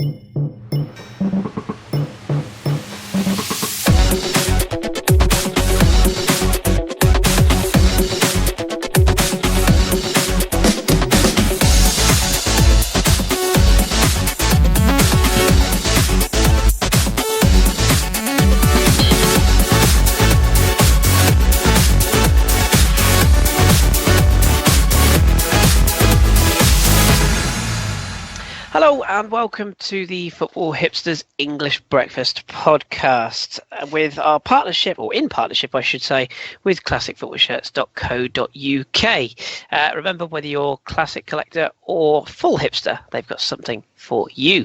Hello and welcome to the Football Hipsters English Breakfast podcast with our partnership, or in partnership I should say, with classicfootballshirts.co.uk. Remember, whether you're classic collector or full hipster, they've got something for you.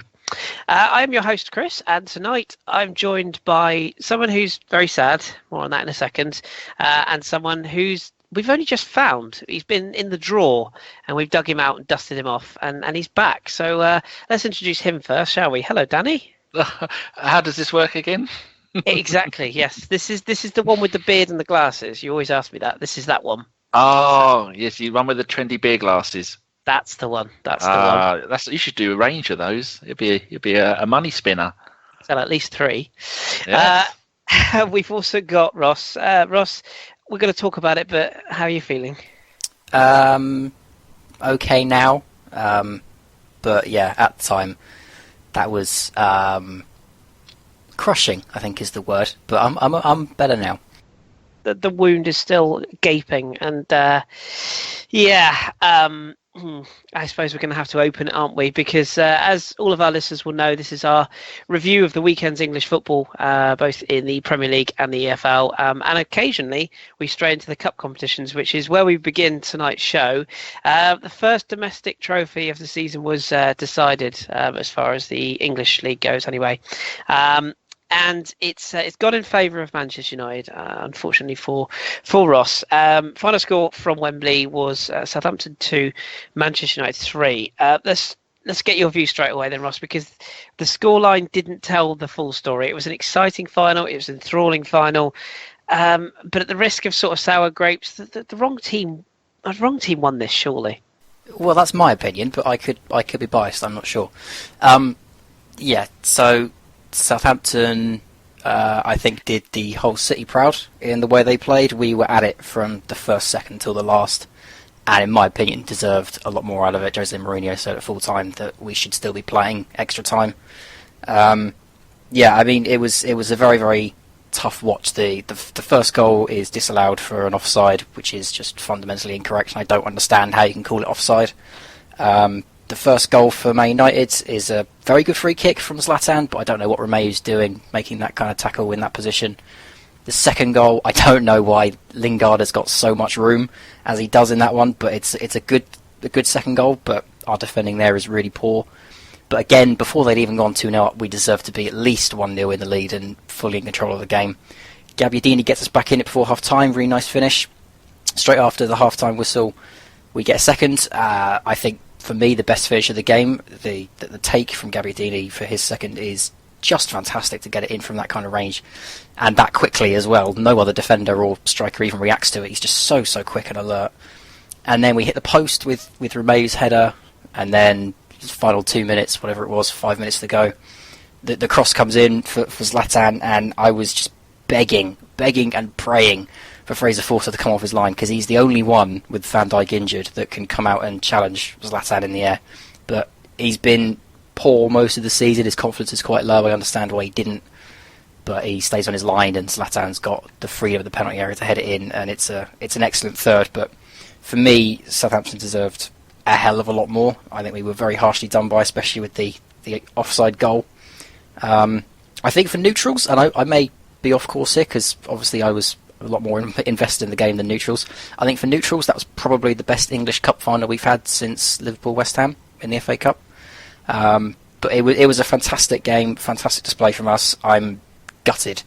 I'm your host Chris, and tonight I'm joined by someone who's very sad, more on that in a second, and someone we've only just found. He's been in the drawer and we've dug him out and dusted him off, and he's back. So let's introduce him first, shall we? Hello, Danny. How does this work again? Exactly, yes. This is the one with the beard and the glasses. You always ask me that. This is that one. Oh, yes, you one with the trendy beer glasses. That's the one. That's the one. You should do a range of those. It'd be a money spinner. So at least 3. Yeah. We've also got Ross. Ross, we're going to talk about it, but how are you feeling? Okay now, but yeah, at the time that was crushing, I think is the word. But I'm better now. The wound is still gaping, and I suppose we're going to have to open it, aren't we? Because as all of our listeners will know, this is our review of the weekend's English football, both in the Premier League and the EFL. And occasionally we stray into the cup competitions, which is where we begin tonight's show. The first domestic trophy of the season was decided, as far as the English League goes anyway. And it's gone in favour of Manchester United, unfortunately for Ross. Final score from Wembley was Southampton 2, Manchester United 3. Let's get your view straight away then, Ross, because the scoreline didn't tell the full story. It was an exciting final. It was an enthralling final. But at the risk of sort of sour grapes, the wrong team won this, surely. Well, that's my opinion, but I could be biased. I'm not sure. So Southampton, I think, did the whole city proud in the way they played. We were at it from the first second till the last, and in my opinion deserved a lot more out of it. Jose Mourinho said at full time that we should still be playing extra time. I mean, it was a very, very tough watch. The first goal is disallowed for an offside, which is just fundamentally incorrect, and I don't understand how you can call it offside. The first goal for Man United is a very good free kick from Zlatan, but I don't know what Romeu's doing, making that kind of tackle in that position. The second goal, I don't know why Lingard has got so much room as he does in that one, but it's a good second goal, but our defending there is really poor. But again, before they'd even gone 2-0 up, we deserved to be at least 1-0 in the lead and fully in control of the game. Gabbiadini gets us back in it before half-time, really nice finish. Straight after the half-time whistle, we get a second. I think, for me, the best finish of the game, the take from Gabbiadini for his second is just fantastic to get it in from that kind of range, and that quickly as well. No other defender or striker even reacts to it. He's just so quick and alert. And then we hit the post with Romeu's header, and then final 2 minutes, whatever it was, 5 minutes to go, the cross comes in for Zlatan, and I was just begging and praying for Fraser Forster to come off his line, because he's the only one with Van Dijk injured that can come out and challenge Zlatan in the air. But he's been poor most of the season. His confidence is quite low. I understand why he didn't, but he stays on his line, and Zlatan's got the freedom of the penalty area to head it in, and it's an excellent third. But for me, Southampton deserved a hell of a lot more. I think we were very harshly done by, especially with the offside goal. I think for neutrals, and I may be off course here because obviously I was a lot more invested in the game than neutrals. I think for neutrals, that was probably the best English Cup final we've had since Liverpool-West Ham in the FA Cup. But it was a fantastic game, fantastic display from us. I'm gutted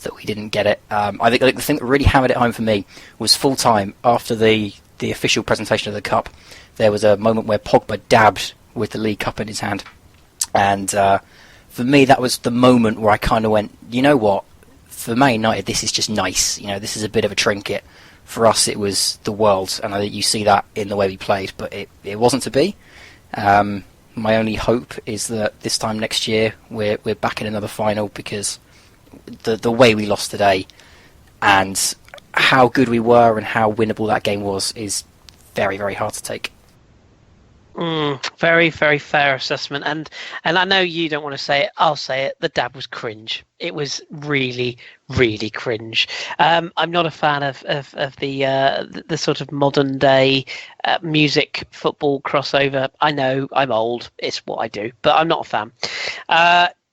that we didn't get it. I think the thing that really hammered it home for me was full time after the official presentation of the Cup. There was a moment where Pogba dabbed with the League Cup in his hand, and for me that was the moment where I kind of went, you know what? For Man United, this is just nice. You know, this is a bit of a trinket. For us, it was the world, and I think you see that in the way we played, but it wasn't to be. My only hope is that this time next year we're back in another final, because the way we lost today and how good we were and how winnable that game was is very, very hard to take. Very, very fair assessment, and I know you don't want to say it. I'll say it. The dab was cringe. It was really, really cringe. I'm not a fan of the sort of modern day music football crossover. I know I'm old. It's what I do, but I'm not a fan.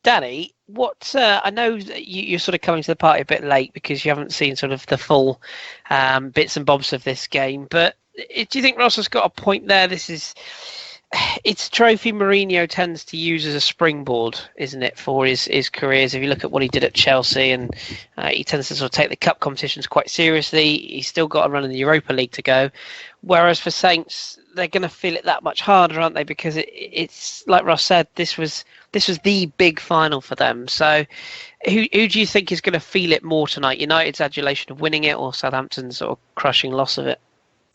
Danny, what I know you're sort of coming to the party a bit late because you haven't seen sort of the full bits and bobs of this game, but do you think Ross has got a point there? It's a trophy Mourinho tends to use as a springboard, isn't it, for his careers? If you look at what he did at Chelsea, and he tends to sort of take the cup competitions quite seriously. He's still got a run in the Europa League to go. Whereas for Saints, they're going to feel it that much harder, aren't they? Because it's like Ross said, this was the big final for them. So who do you think is going to feel it more tonight? United's adulation of winning it, or Southampton's sort of crushing loss of it?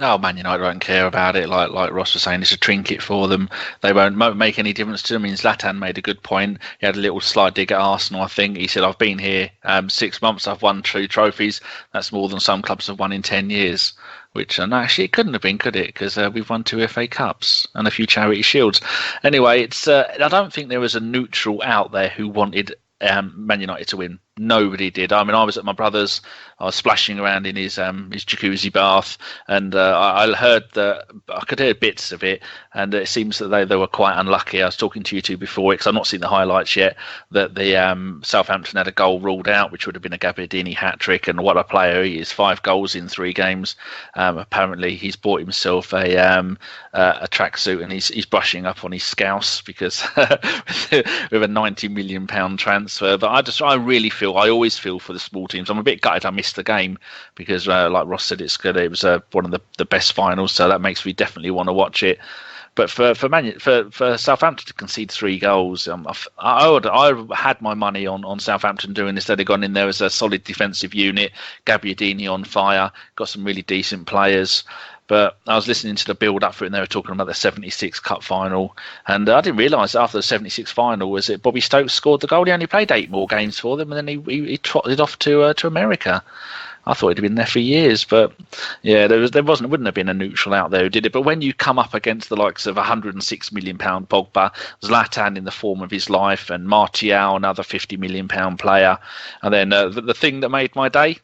Oh, Man United won't care about it. Like Ross was saying, it's a trinket for them. They won't make any difference to them. I mean, Zlatan made a good point. He had a little slight dig at Arsenal, I think. He said, I've been here 6 months. I've won 2 trophies. That's more than some clubs have won in 10 years. Which, no, actually, it couldn't have been, could it? Because we've won 2 FA Cups and a few Charity Shields. Anyway, it's I don't think there was a neutral out there who wanted Man United to win. Nobody did. I mean, I was at my brother's. I was splashing around in his jacuzzi bath, and I could hear bits of it, and it seems that they were quite unlucky. I was talking to you two before, because I've not seen the highlights yet, that the Southampton had a goal ruled out, which would have been a Gabbiadini hat-trick, and what a player he is. 5 goals in 3 games. Apparently, he's bought himself a tracksuit, and he's brushing up on his scouse, because with a £90 million transfer. But I always feel for the small teams. I'm a bit gutted I missed the game, because like Ross said, it was one of the best finals, so that makes me definitely want to watch it. But for Southampton to concede 3 goals, I had my money on Southampton doing this. They'd have gone in there as a solid defensive unit. Gabbiadini on fire, got some really decent players. But I was listening to the build-up for it, and they were talking about the 76 Cup final. And I didn't realise after the 76 final was that Bobby Stokes scored the goal. He only played 8 more games for them, and then he trotted off to America. I thought he'd been there for years, but yeah, wouldn't have been a neutral out there who did it. But when you come up against the likes of £106 million Pogba, Zlatan in the form of his life, and Martial, another £50 million player, and then the thing that made my day,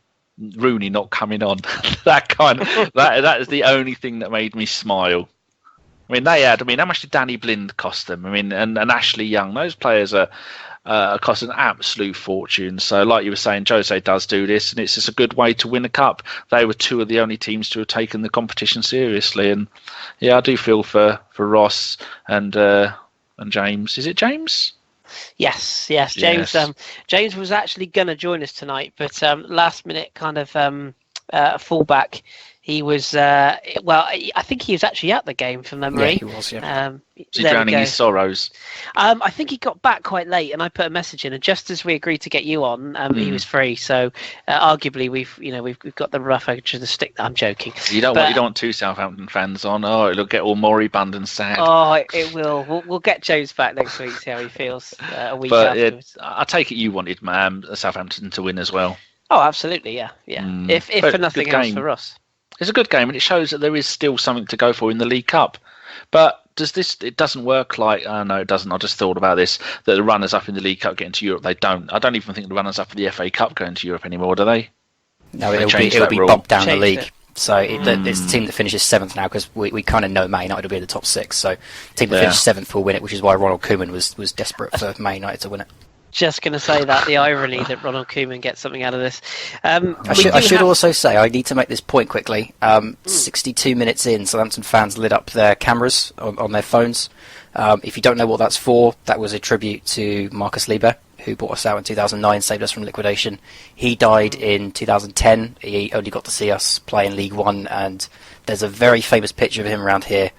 Rooney not coming on. that is the only thing that made me smile. I mean, how much did Danny Blind cost them? I mean, and Ashley Young, those players are cost an absolute fortune. So, like you were saying, Jose does do this, and it's just a good way to win a cup. They were 2 of the only teams to have taken the competition seriously, and yeah, I do feel for Ross and James. Is it James? Yes, James. Yes. James was actually going to join us tonight, but last minute kind of fullback. He was I think he was actually at the game from memory. Yeah, he was. Yeah. Was he drowning his sorrows? I think he got back quite late, and I put a message in, and just as we agreed to get you on, he was free. So arguably, we've got the rough edge of the stick. I'm joking. You don't want 2 Southampton fans on. Oh, it'll get all moribund and sad. Oh, it will. We'll get James back next week, see how he feels a week afterwards. I take it you wanted Southampton to win as well. Oh, absolutely, yeah. If for nothing else, for us. It's a good game, and it shows that there is still something to go for in the League Cup. But it doesn't work like... no, it doesn't. I just thought about this, that the runners-up in the League Cup get into Europe. They don't. I don't even think the runners-up in the FA Cup go into Europe anymore, do they? No, it'll be bumped down the league. So it's the team that finishes 7th now, because we kind of know Man United will be in the top 6. So the team that finishes 7th will win it, which is why Ronald Koeman was desperate for Man United to win it. Just going to say that, the irony that Ronald Koeman gets something out of this. I should also say, I need to make this point quickly. 62 minutes in, Southampton fans lit up their cameras on their phones. If you don't know what that's for, that was a tribute to Marcus Lieber, who bought us out in 2009, saved us from liquidation. He died in 2010. He only got to see us play in League One, and there's a very famous picture of him around here,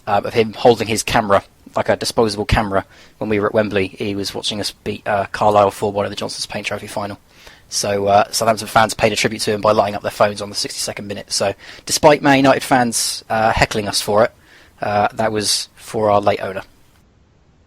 of him holding his camera, like a disposable camera, when we were at Wembley. He was watching us beat Carlisle 4-1 in the Johnson's Paint Trophy final. So Southampton fans paid a tribute to him by lighting up their phones on the 62nd minute. So despite Man United fans heckling us for it, that was for our late owner.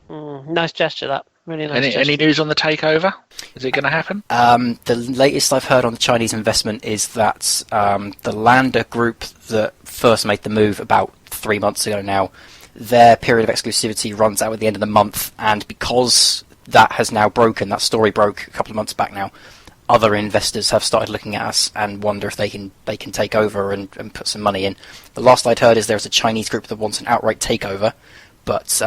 Nice gesture, that. Really nice gesture. Any news on the takeover? Is it going to happen? The latest I've heard on the Chinese investment is that the Lander group that first made the move about 3 months ago now, their period of exclusivity runs out at the end of the month, and because that has now broken, that story broke a couple of months back now, other investors have started looking at us and wonder if they can take over and put some money in. The last I'd heard is there's a Chinese group that wants an outright takeover, but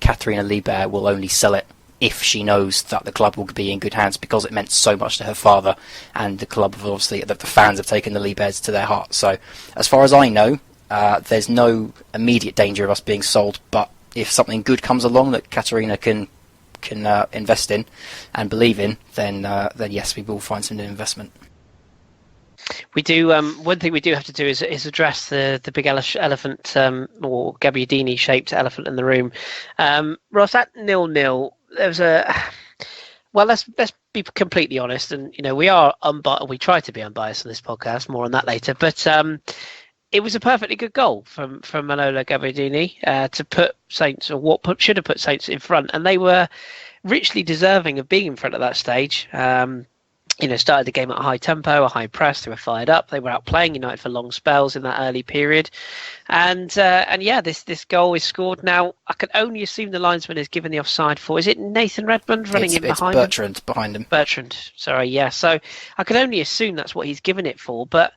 Katharina Liebherr will only sell it if she knows that the club will be in good hands, because it meant so much to her father, and the club have obviously, the fans have taken the Liebherrs to their heart. So as far as I know, there's no immediate danger of us being sold, but if something good comes along that Katharina can invest in and believe in, then yes, we will find some new investment. We do. One thing we do have to do is address the big elephant, or Gabbiadini-shaped elephant in the room. Ross, at 0-0, there was a. Well, let's be completely honest, and we are we try to be unbiased on this podcast. More on that later, but it was a perfectly good goal from Manola Gabbiadini to put Saints, or should have put Saints in front, and they were richly deserving of being in front at that stage. Started the game at a high tempo, a high press. They were fired up. They were outplaying United for long spells in that early period, and this goal is scored. Now I can only assume the linesman is given the offside for. Is it Nathan Redmond running in behind him? It's Bertrand behind him. Bertrand, sorry, yeah. So I can only assume that's what he's given it for, but.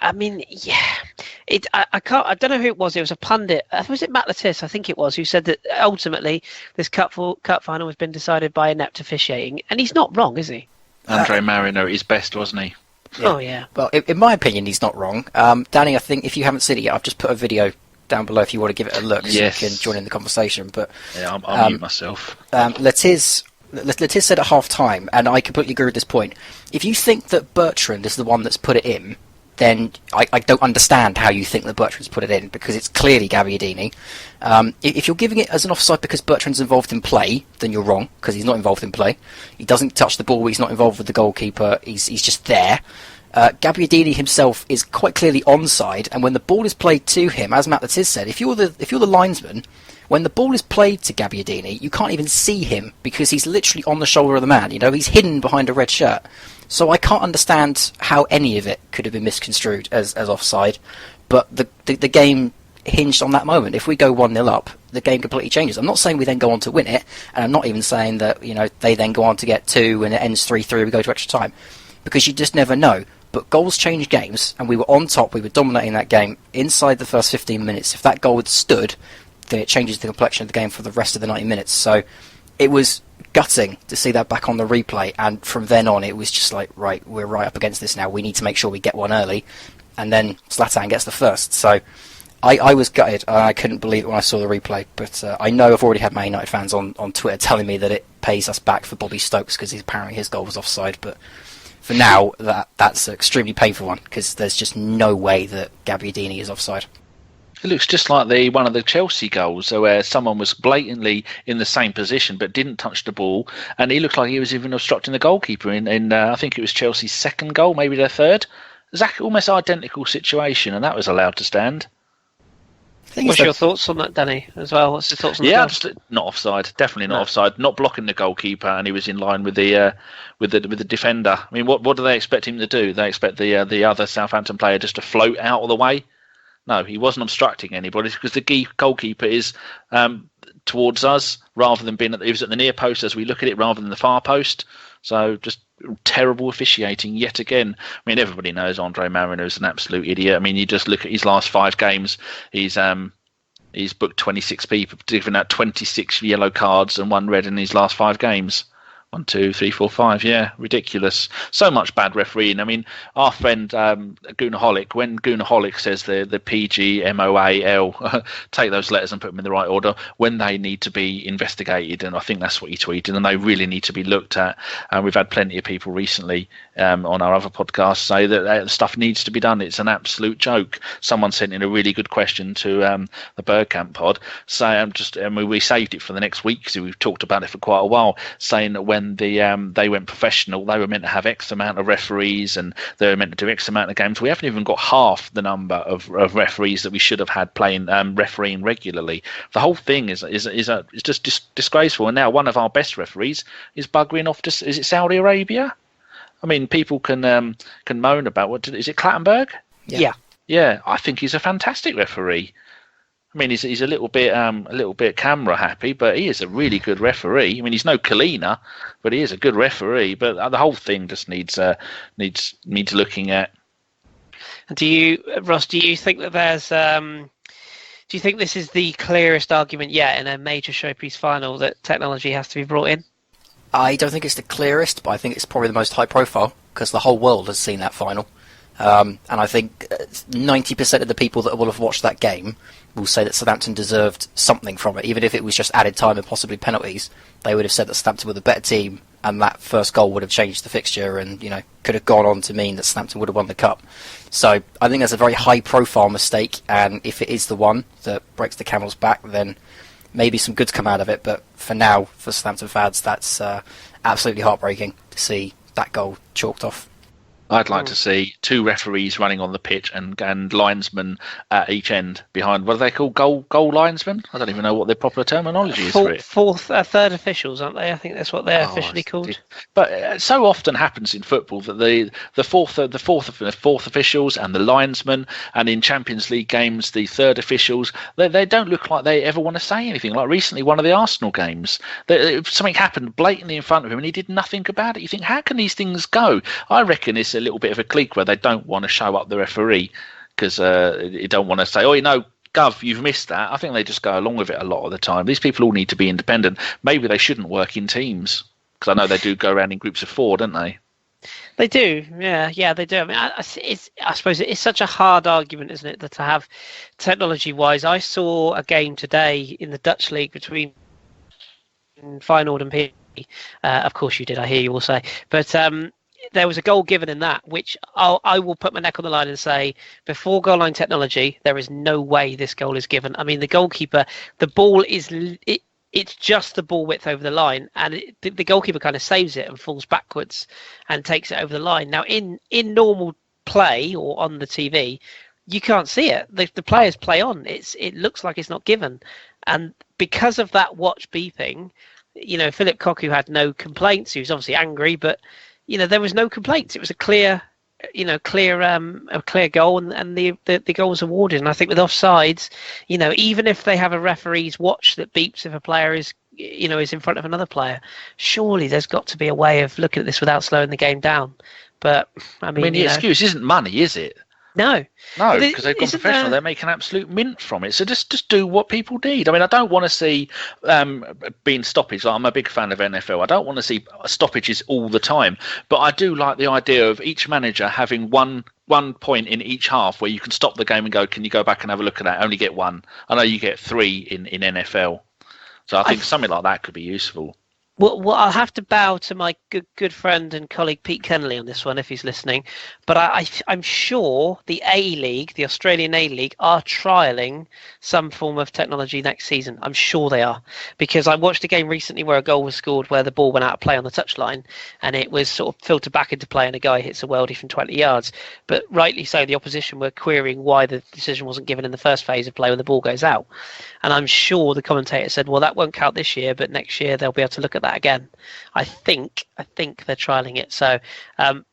I mean, yeah, I don't know who it was. It was a pundit. Was it Matt Lattis? I think it was, who said that ultimately this cup final has been decided by inept officiating, and he's not wrong, is he? Andre Marino at his best, wasn't he? Yeah. Oh yeah. Well, in my opinion, he's not wrong. Danny, I think if you haven't seen it yet, I've just put a video down below if you want to give it a look, yes. So you can join in the conversation. But yeah, I'll mute myself. Lattis said at half time, and I completely agree with this point. If you think that Bertrand is the one that's put it in, then I don't understand how you think that Bertrand's put it in, because it's clearly Gabbiadini. If you're giving it as an offside because Bertrand's involved in play, then you're wrong, because he's not involved in play. He doesn't touch the ball, he's not involved with the goalkeeper, he's just there. Gabbiadini himself is quite clearly onside, and when the ball is played to him, as Matt Lattis said, if you're the linesman, when the ball is played to Gabbiadini, you can't even see him, because he's literally on the shoulder of the man. He's hidden behind a red shirt. So I can't understand how any of it could have been misconstrued as offside, but the game hinged on that moment. If we go 1-0 up, the game completely changes. I'm not saying we then go on to win it, and I'm not even saying that they then go on to get 2 and it ends 3-3, we go to extra time, because you just never know. But goals change games, and we were on top, we were dominating that game inside the first 15 minutes. If that goal had stood, then it changes the complexion of the game for the rest of the 90 minutes. So it was gutting to see that back on the replay, and from then on it was just like, right, we're right up against this now, we need to make sure we get one early, and then Zlatan gets the first. So I was gutted, and I couldn't believe it when I saw the replay, but I know I've already had Man United fans on Twitter telling me that it pays us back for Bobby Stokes because apparently his goal was offside, but for now that's an extremely painful one, because there's just no way that Gabbiadini is offside. It looks just like one of the Chelsea goals, where someone was blatantly in the same position but didn't touch the ball, and he looked like he was even obstructing the goalkeeper in I think it was Chelsea's second goal, maybe their third. Exactly, almost identical situation, and that was allowed to stand. What's your thoughts on that, Danny, as well? What's your thoughts on that? Yeah, just not offside. Definitely not offside. Not blocking the goalkeeper, and he was in line with the defender. I mean, what do they expect him to do? They expect the other Southampton player just to float out of the way? No, he wasn't obstructing anybody, because the goalkeeper is towards us rather than being. He was at the near post as we look at it, rather than the far post. So just terrible officiating yet again. I mean, everybody knows Andre Marino is an absolute idiot. I mean, you just look at his last 5 games. He's booked 26 people, given out 26 yellow cards and 1 red in his last 5 games. 1, 2, 3, 4, 5. Yeah, ridiculous. So much bad refereeing. I mean, our friend Goonaholic, when Goonaholic says the PGMOAL, take those letters and put them in the right order, when they need to be investigated, and I think that's what he tweeted, and they really need to be looked at. And we've had plenty of people recently on our other podcasts say that stuff needs to be done. It's an absolute joke. Someone sent in a really good question to the Bergkamp pod, saying we saved it for the next week because we've talked about it for quite a while, saying that when and they went professional. They were meant to have X amount of referees, and they were meant to do X amount of games. We haven't even got half the number of referees that we should have had playing refereeing regularly. The whole thing is just disgraceful. And now one of our best referees is buggering off to, is it Saudi Arabia? I mean, people can moan about is it Clattenburg? Yeah, I think he's a fantastic referee. I mean, he's a little bit camera happy, but he is a really good referee. I mean, he's no Kalina, but he is a good referee. But the whole thing just needs looking at. Do you, Ross? Do you think that there's? Do you think this is the clearest argument yet in a major showpiece final that technology has to be brought in? I don't think it's the clearest, but I think it's probably the most high profile because the whole world has seen that final. And I think 90% of the people that will have watched that game will say that Southampton deserved something from it. Even if it was just added time and possibly penalties, they would have said that Southampton were the better team, and that first goal would have changed the fixture and, could have gone on to mean that Southampton would have won the cup. So I think that's a very high-profile mistake, and if it is the one that breaks the camel's back, then maybe some goods come out of it. But for now, for Southampton fans, that's absolutely heartbreaking to see that goal chalked off. I'd like to see two referees running on the pitch and linesmen at each end behind. What are they called? Goal linesmen? I don't even know what their proper terminology is for it. Third officials, aren't they? I think that's what they're officially called. But it so often happens in football that the fourth officials and the linesmen, and in Champions League games the third officials, they don't look like they ever want to say anything. Like recently, one of the Arsenal games, something happened blatantly in front of him and he did nothing about it. You think, how can these things go? I reckon it's a little bit of a clique where they don't want to show up the referee because you don't want to say, Gov, you've missed that. I think they just go along with it a lot of the time. These people all need to be independent. Maybe they shouldn't work in teams because I know they do go around in groups of 4, don't they? They do, yeah, they do. I mean, I suppose it's such a hard argument, isn't it, that to have technology-wise. I saw a game today in the Dutch league between Feyenoord and PSV. Of course you did, I hear you all say. But there was a goal given in that, which I will put my neck on the line and say, before goal line technology, there is no way this goal is given. I mean, the goalkeeper, the ball is, it's just the ball width over the line, and the goalkeeper kind of saves it and falls backwards and takes it over the line. Now, in normal play or on the TV, you can't see it. The players play on. It looks like it's not given. And because of that watch beeping, Philip Cocu had no complaints. He was obviously angry, but there was no complaints. It was a clear goal, and the goal was awarded. And I think with offsides, even if they have a referee's watch that beeps if a player is in front of another player, surely there's got to be a way of looking at this without slowing the game down. But I mean the excuse isn't money, is it? No, because they've gone professional. They're making absolute mint from it. So just do what people need. I mean, I don't want to see being stoppage. I'm a big fan of NFL. I don't want to see stoppages all the time. But I do like the idea of each manager having one point in each half where you can stop the game and go, can you go back and have a look at that? Only get one. I know you get 3 in NFL. So I think something like that could be useful. Well, I'll have to bow to my good friend and colleague Pete Kennelly on this one if he's listening. But I'm sure the A-League, the Australian A-League, are trialling some form of technology next season. I'm sure they are. Because I watched a game recently where a goal was scored where the ball went out of play on the touchline and it was sort of filtered back into play and a guy hits a worldie from 20 yards. But rightly so, the opposition were querying why the decision wasn't given in the first phase of play when the ball goes out. And I'm sure the commentator said, well, that won't count this year, but next year they'll be able to look at that again. I think they're trialing it. So,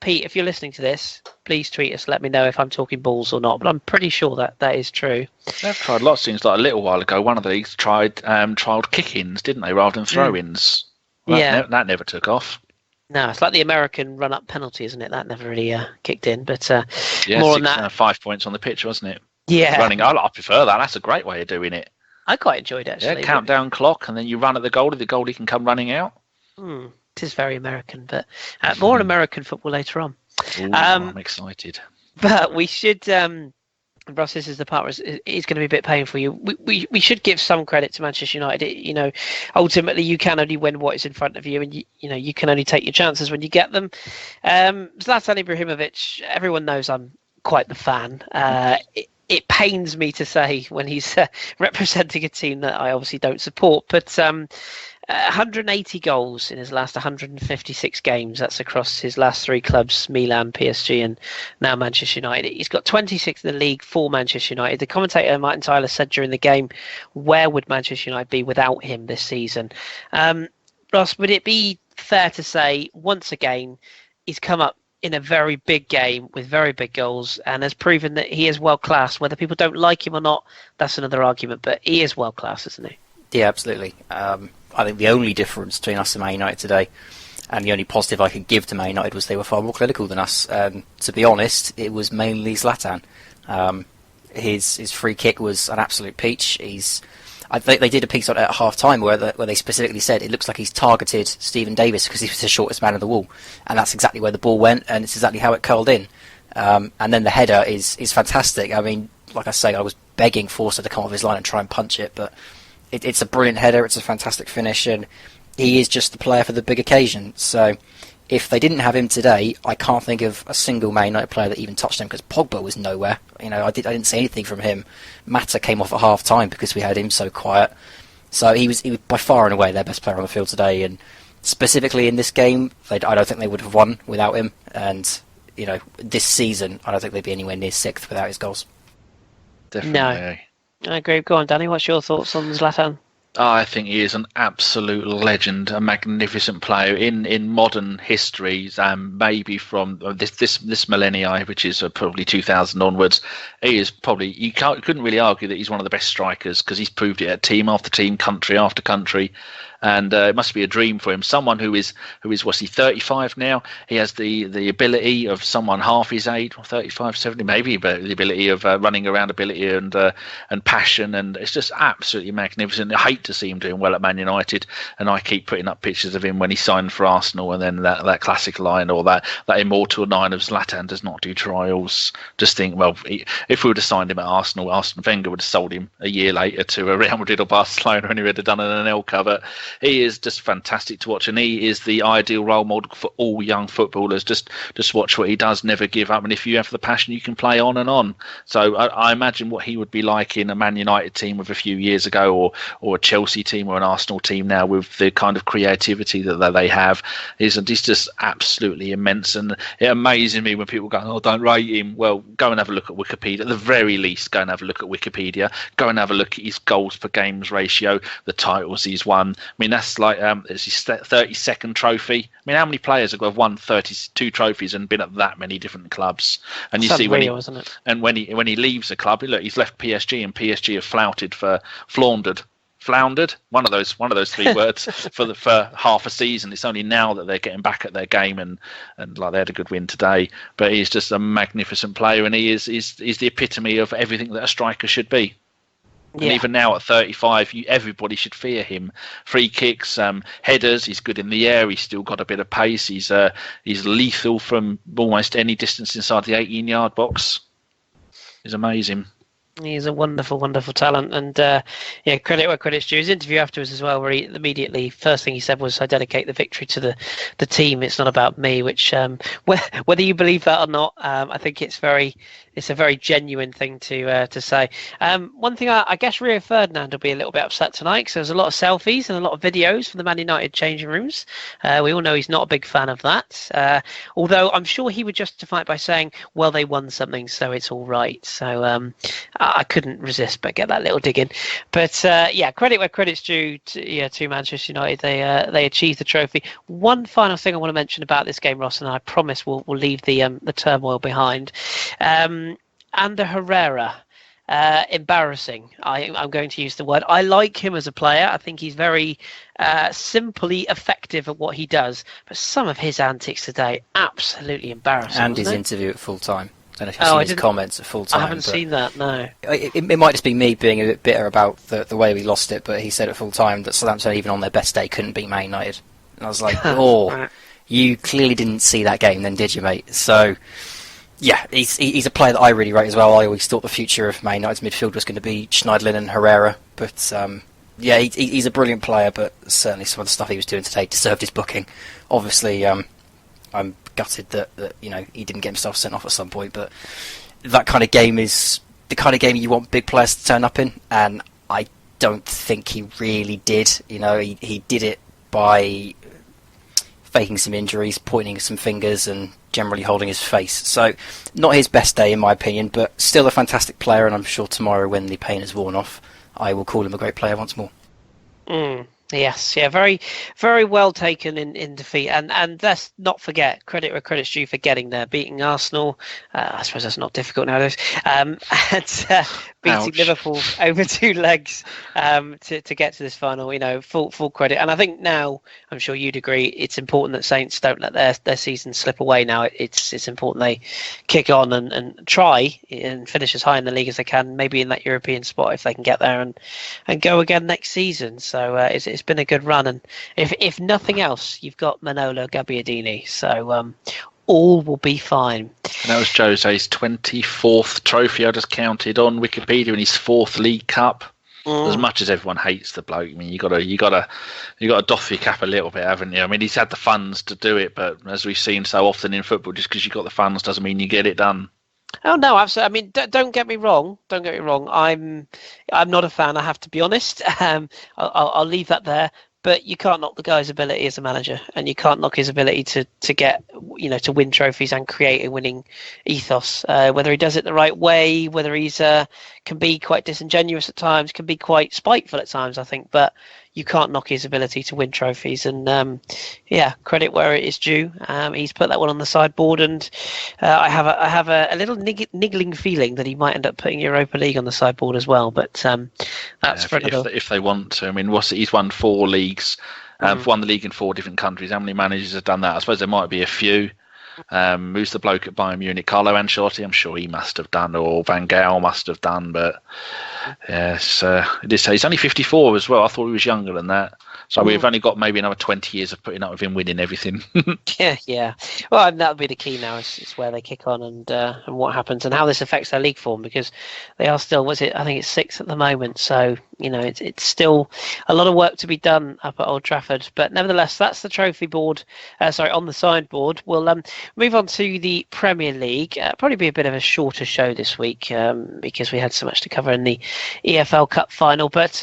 Pete, if you're listening to this, please tweet us. Let me know if I'm talking balls or not. But I'm pretty sure that is true. They've tried lots of things. Like a little while ago, one of the leagues trialed kick-ins, didn't they, rather than throw-ins? Well, that never took off. No, it's like the American run-up penalty, isn't it? That never really kicked in. But more on that. 5 points on the pitch, wasn't it? Yeah. Running. I prefer that. That's a great way of doing it. I quite enjoyed it, actually. Yeah, countdown clock, and then you run at the goalie can come running out. It is very American, but more on American football later on. Ooh, I'm excited. But we should, Ross, this is the part where it's going to be a bit painful for you. We should give some credit to Manchester United. Ultimately you can only win what is in front of you, and you can only take your chances when you get them. Zlatan Ibrahimovic, everyone knows I'm quite the fan. It pains me to say when he's representing a team that I obviously don't support, but 180 goals in his last 156 games. That's across his last three clubs, Milan, PSG, and now Manchester United. He's got 26 in the league for Manchester United. The commentator, Martin Tyler, said during the game, where would Manchester United be without him this season? Ross, would it be fair to say, once again, he's come up in a very big game with very big goals and has proven that he is world class. Whether people don't like him or not, that's another argument, but he is world class, isn't he? Yeah, absolutely. I think the only difference between us and Man United today, and the only positive I could give to Man United, was they were far more clinical than us. To be honest, it was mainly Zlatan. His free kick was an absolute peach. They did a piece on it at half time where they specifically said it looks like he's targeted Stephen Davis because he was the shortest man on the wall, and that's exactly where the ball went, and it's exactly how it curled in. And then the header is fantastic. I mean, like I say, I was begging Forster to come off his line and try and punch it, but it's a brilliant header. It's a fantastic finish, and he is just the player for the big occasion. So if they didn't have him today, I can't think of a single Man United player that even touched him, because Pogba was nowhere. I didn't see anything from him. Mata came off at half time because we had him so quiet. So he was by far and away their best player on the field today, and specifically in this game, I don't think they would have won without him. And this season, I don't think they'd be anywhere near sixth without his goals. Definitely. No, I agree. Go on, Danny. What's your thoughts on Zlatan? I think he is an absolute legend, a magnificent player in modern history. Maybe from this millennia, which is probably 2000 onwards, he is probably couldn't really argue that he's one of the best strikers, because he's proved it at team after team, country after country. And it must be a dream for him. Someone who is what's he, 35 now? He has the ability of someone half his age, 35, 70 maybe, but the ability of running around, ability and passion, and it's just absolutely magnificent. I hate to see him doing well at Man United, and I keep putting up pictures of him when he signed for Arsenal, and then that classic line, or that immortal line of Zlatan does not do trials. Just think, well, if we would have signed him at Arsenal, Wenger would have sold him a year later to a Real Madrid or Barcelona, and he would have done an Anelka. But he is just fantastic to watch, and he is the ideal role model for all young footballers. Just watch what he does, never give up, and if you have the passion, you can play on and on. So I imagine what he would be like in a Man United team of a few years ago, or a Chelsea team or an Arsenal team now, with the kind of creativity that they have. He's just absolutely immense, and it amazes me when people go, "Oh, don't rate him." Well, go and have a look at Wikipedia. At the very least, go and have a look at Wikipedia. Go and have a look at his goals per games ratio, the titles he's won. I mean, that's like it's his 32nd trophy. I mean, how many players have won 32 trophies and been at that many different clubs? And you see unreal, isn't it? And when he leaves a club, look, he's left PSG, and PSG have floundered. One of those three words for half a season. It's only now that they're getting back at their game, and like they had a good win today. But he's just a magnificent player, and he is the epitome of everything that a striker should be. And even now at 35, everybody should fear him. Free kicks, headers, he's good in the air. He's still got a bit of pace. He's lethal from almost any distance inside the 18-yard box. He's amazing. He's a wonderful, wonderful talent, and credit where credit's due. His interview afterwards as well, where he immediately, first thing he said was, "I dedicate the victory to the team. It's not about me." Which, whether you believe that or not, I think it's a very genuine thing to say. One thing, I guess Rio Ferdinand will be a little bit upset tonight, because there's a lot of selfies and a lot of videos from the Man United changing rooms. We all know he's not a big fan of that. Although I'm sure he would justify it by saying, "Well, they won something, so it's all right." So I couldn't resist but get that little dig in. But credit where credit's due to Manchester United. They achieved the trophy. One final thing I want to mention about this game, Ross, and I promise we'll leave the turmoil behind. Ander Herrera, embarrassing. I'm going to use the word. I like him as a player. I think he's very simply effective at what he does. But some of his antics today, absolutely embarrassing. And his interview at full time. I don't know if you've seen his comments at full time. I haven't seen that, no. It might just be me being a bit bitter about the way we lost it, but he said at full time that Southampton, even on their best day, couldn't beat Man United. And I was like, you clearly didn't see that game then, did you, mate? So, yeah, he's a player that I really rate as well. I always thought the future of Man United's midfield was going to be Schneiderlin and Herrera, but he's a brilliant player, but certainly some of the stuff he was doing today deserved his booking. Obviously, I'm gutted that he didn't get himself sent off at some point, but that kind of game is the kind of game you want big players to turn up in, and I don't think he really did. He did it by faking some injuries, pointing some fingers, and generally holding his face. So, not his best day, in my opinion, but still a fantastic player, and I'm sure tomorrow, when the pain is worn off, I will call him a great player once more. Yes, yeah, very, very well taken in defeat, and let's not forget credit where credit's due for getting there, beating Arsenal. I suppose that's not difficult nowadays, and beating Liverpool over 2 legs to get to this final. Full credit, and I think now, I'm sure you'd agree, it's important that Saints don't let their season slip away. Now it's important they kick on and try and finish as high in the league as they can, maybe in that European spot if they can get there, and go again next season. So it's been a good run, and if nothing else, you've got Manolo Gabbiadini, so all will be fine. And that was Jose's 24th trophy. I just counted on Wikipedia, in his 4th League Cup. As much as everyone hates the bloke, I mean, you gotta doff your cap a little bit, haven't you? I mean, he's had the funds to do it, but as we've seen so often in football, just because you got the funds doesn't mean you get it done. Oh no, absolutely. I mean, don't get me wrong. Don't get me wrong. I'm not a fan. I have to be honest. I'll leave that there. But you can't knock the guy's ability as a manager, and you can't knock his ability to get, to win trophies and create a winning ethos. Whether he does it the right way, whether he's can be quite disingenuous at times, can be quite spiteful at times, I think. But you can't knock his ability to win trophies, and credit where it is due. He's put that one on the sideboard, and I have a little niggling feeling that he might end up putting Europa League on the sideboard as well. But that's for another. If they want to. I mean, he's won 4 leagues, won the league in 4 different countries. How many managers have done that? I suppose there might be a few. Who's the bloke at Bayern Munich? Carlo Ancelotti, I'm sure he must have done, or Van Gaal must have done, but yes, it is. He's only 54 as well. I thought he was younger than that. So we've only got maybe another 20 years of putting up with him winning everything. Yeah. Well, and that'll be the key now. Is where they kick on and what happens and how this affects their league form, because they are still, I think it's 6th at the moment. So it's still a lot of work to be done up at Old Trafford. But nevertheless, that's the trophy board. On the sideboard. We'll move on to the Premier League. Probably be a bit of a shorter show this week because we had so much to cover in the EFL Cup final. But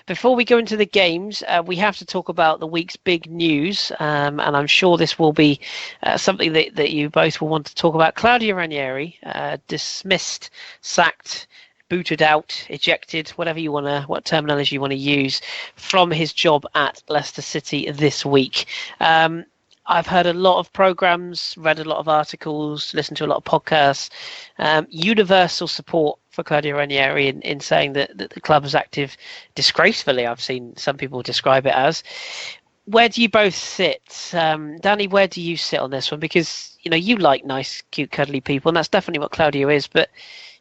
before we go into the games, we have to talk about the week's big news, and I'm sure this will be something that you both will want to talk about. Claudio Ranieri dismissed, sacked, booted out, ejected, what terminology you want to use, from his job at Leicester City this week. I've heard a lot of programmes, read a lot of articles, listened to a lot of podcasts. Universal support for Claudio Ranieri in saying that the club is active disgracefully. I've seen some people describe it as. Where do you both sit? Danny, where do you sit on this one? Because, you like nice, cute, cuddly people, and that's definitely what Claudio is. But,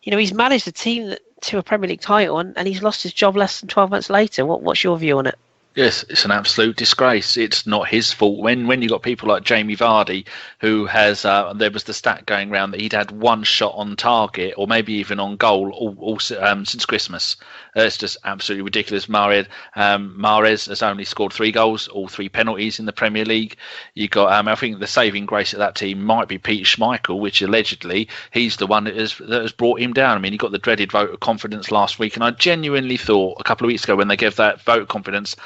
he's managed a team to a Premier League title, and he's lost his job less than 12 months later. What's your view on it? Yes, it's an absolute disgrace. It's not his fault. When you got people like Jamie Vardy, who has there was the stat going around that he'd had 1 shot on target, or maybe even on goal, all since Christmas. It's just absolutely ridiculous. Mahrez has only scored 3 goals, all 3 penalties in the Premier League. You got I think the saving grace of that team might be Peter Schmeichel, which allegedly he's the one that has brought him down. I mean, he got the dreaded vote of confidence last week, and I genuinely thought a couple of weeks ago when they gave that vote of confidence,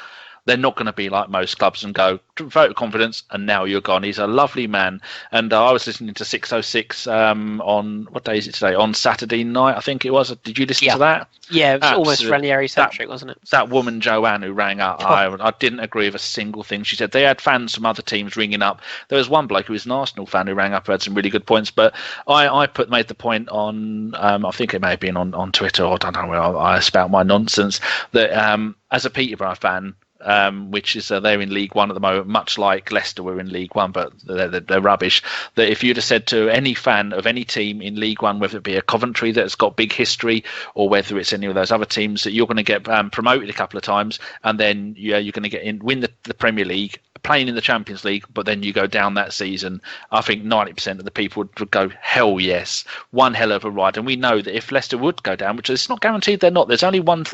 they're not going to be like most clubs and go vote of confidence and now you're gone. He's a lovely man. And I was listening to 606 on, what day is it today? On Saturday night, I think it was. Did you listen to that? Yeah, it was almost Ranieri-centric, wasn't it? That woman, Joanne, who rang up, I didn't agree with a single thing she said. They had fans from other teams ringing up. There was one bloke who was an Arsenal fan who rang up who had some really good points. But I made the point on, I think it may have been on Twitter, or I don't know where I spout my nonsense, that as a Peterborough fan, which is they're in League One at the moment, much like Leicester were in League One, but they're rubbish. That if you'd have said to any fan of any team in League One, whether it be a Coventry that's got big history, or whether it's any of those other teams, that you're going to get promoted a couple of times, and then you're going to get in, win the Premier League, playing in the Champions League, but then you go down that season, I think 90% of the people would go, hell yes, one hell of a ride. And we know that if Leicester would go down, which it's not guaranteed they're not, there's only one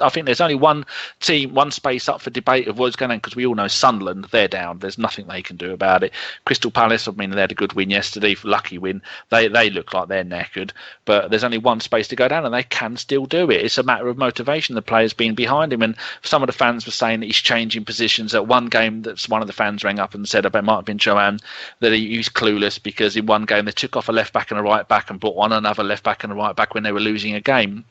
team, one space up for debate of what's going on, because we all know Sunderland, they're down. There's nothing they can do about it. Crystal Palace, I mean, they had a good win yesterday, lucky win. They look like they're knackered, but there's only one space to go down, and they can still do it. It's a matter of motivation, the players being behind him. And some of the fans were saying that he's changing positions. At one game, that's one of the fans rang up and said, it might have been Joanne, that he's clueless because in one game they took off a left back and a right back and brought on another left back and a right back when they were losing a game.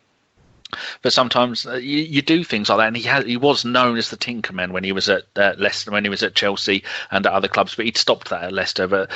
But sometimes you do things like that, and he was known as the Tinkerman when he was at Leicester, when he was at Chelsea and at other clubs, but he'd stopped that at Leicester. But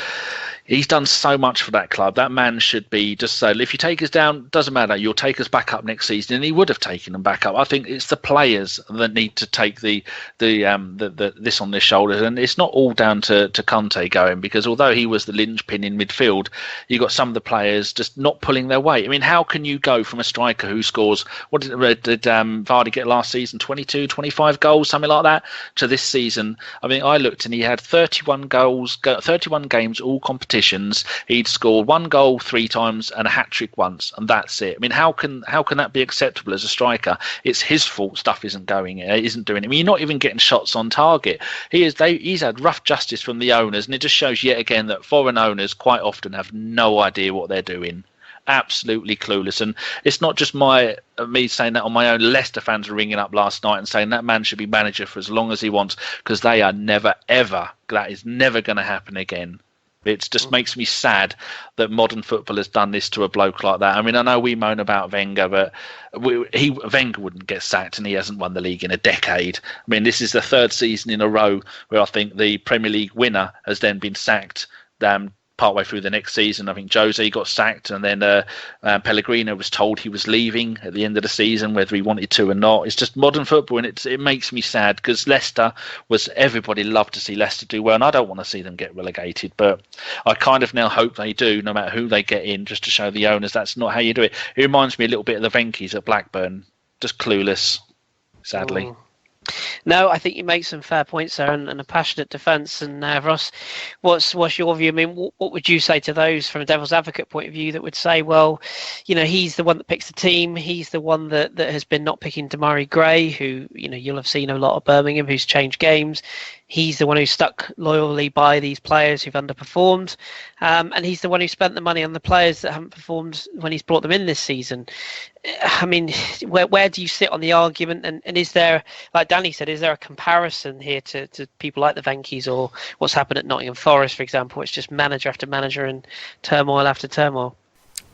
he's done so much for that club. That man should be just say, if you take us down, doesn't matter, you'll take us back up next season, and he would have taken them back up. I think it's the players that need to take the this on their shoulders, and it's not all down to Conte going, because although he was the linchpin in midfield, you got some of the players just not pulling their weight. I mean, how can you go from a striker who scores, what did Vardy get last season, 22, 25 goals, something like that, to this season? I mean, I looked and he had 31 goals, 31 games, all competitions. He'd scored 1 goal 3 times and a hat-trick once, and that's it. I mean, how can that be acceptable as a striker? It's his fault stuff isn't doing it. I mean, you're not even getting shots on target. He's had rough justice from the owners, and it just shows yet again that foreign owners quite often have no idea what they're doing. Absolutely clueless. And it's not just me saying that on my own. Leicester fans were ringing up last night and saying that man should be manager for as long as he wants, because they are never ever, that is never going to happen again. It just makes me sad that modern football has done this to a bloke like that. I mean, I know we moan about Wenger, but Wenger wouldn't get sacked, and he hasn't won the league in a decade. I mean, this is the 3rd season in a row where I think the Premier League winner has then been sacked partway through the next season. I think Jose got sacked, and then Pellegrino was told he was leaving at the end of the season, whether he wanted to or not. It's just modern football, and it makes me sad, because everybody loved to see Leicester do well, and I don't want to see them get relegated, but I kind of now hope they do, no matter who they get in, just to show the owners that's not how you do it. It reminds me a little bit of the Venkis at Blackburn, just clueless, sadly. No, I think you make some fair points there, and a passionate defence. And Ross, what's your view? I mean, what would you say to those from a devil's advocate point of view that would say, well, he's the one that picks the team, he's the one that has been not picking Demarai Gray, who you'll have seen a lot of Birmingham, who's changed games. He's the one who's stuck loyally by these players who've underperformed, and he's the one who spent the money on the players that haven't performed when he's brought them in this season. I mean, where do you sit on the argument? And is there, like Danny said, is there a comparison here to people like the Venkis, or what's happened at Nottingham Forest, for example? It's just manager after manager and turmoil after turmoil.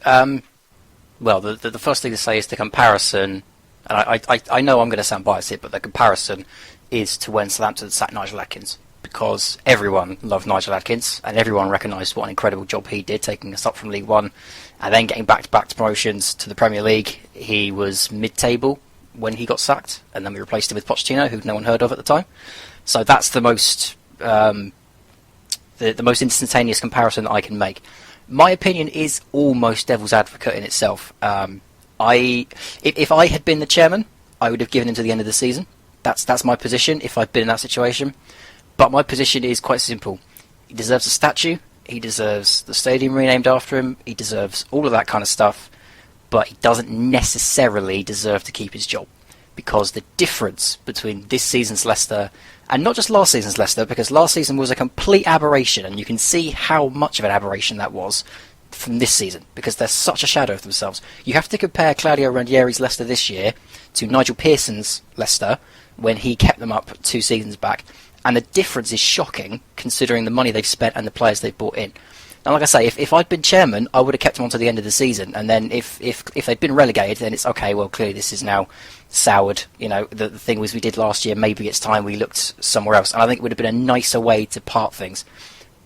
Well, the first thing to say is the comparison, and I know I'm going to sound biased here, but the comparison is to when Southampton sacked Nigel Adkins, because everyone loved Nigel Adkins and everyone recognised what an incredible job he did, taking us up from League One and then getting back-to-back promotions to the Premier League. He was mid-table when he got sacked, and then we replaced him with Pochettino, who no one heard of at the time. So that's the most the most instantaneous comparison that I can make. My opinion is almost devil's advocate in itself. If I had been the chairman, I would have given him to the end of the season. That's my position if I'd been in that situation. But my position is quite simple. He deserves a statue. He deserves the stadium renamed after him. He deserves all of that kind of stuff. But he doesn't necessarily deserve to keep his job. Because the difference between this season's Leicester, and not just last season's Leicester, because last season was a complete aberration, and you can see how much of an aberration that was from this season, because they're such a shadow of themselves. You have to compare Claudio Ranieri's Leicester this year to Nigel Pearson's Leicester when he kept them up 2 seasons back, and the difference is shocking considering the money they've spent and the players they've brought in. Now, like I say, if I'd been chairman, I would have kept them on to the end of the season, and then if they'd been relegated, then it's okay, well, clearly this is now soured. The thing was we did last year, maybe it's time we looked somewhere else, and I think it would have been a nicer way to part things.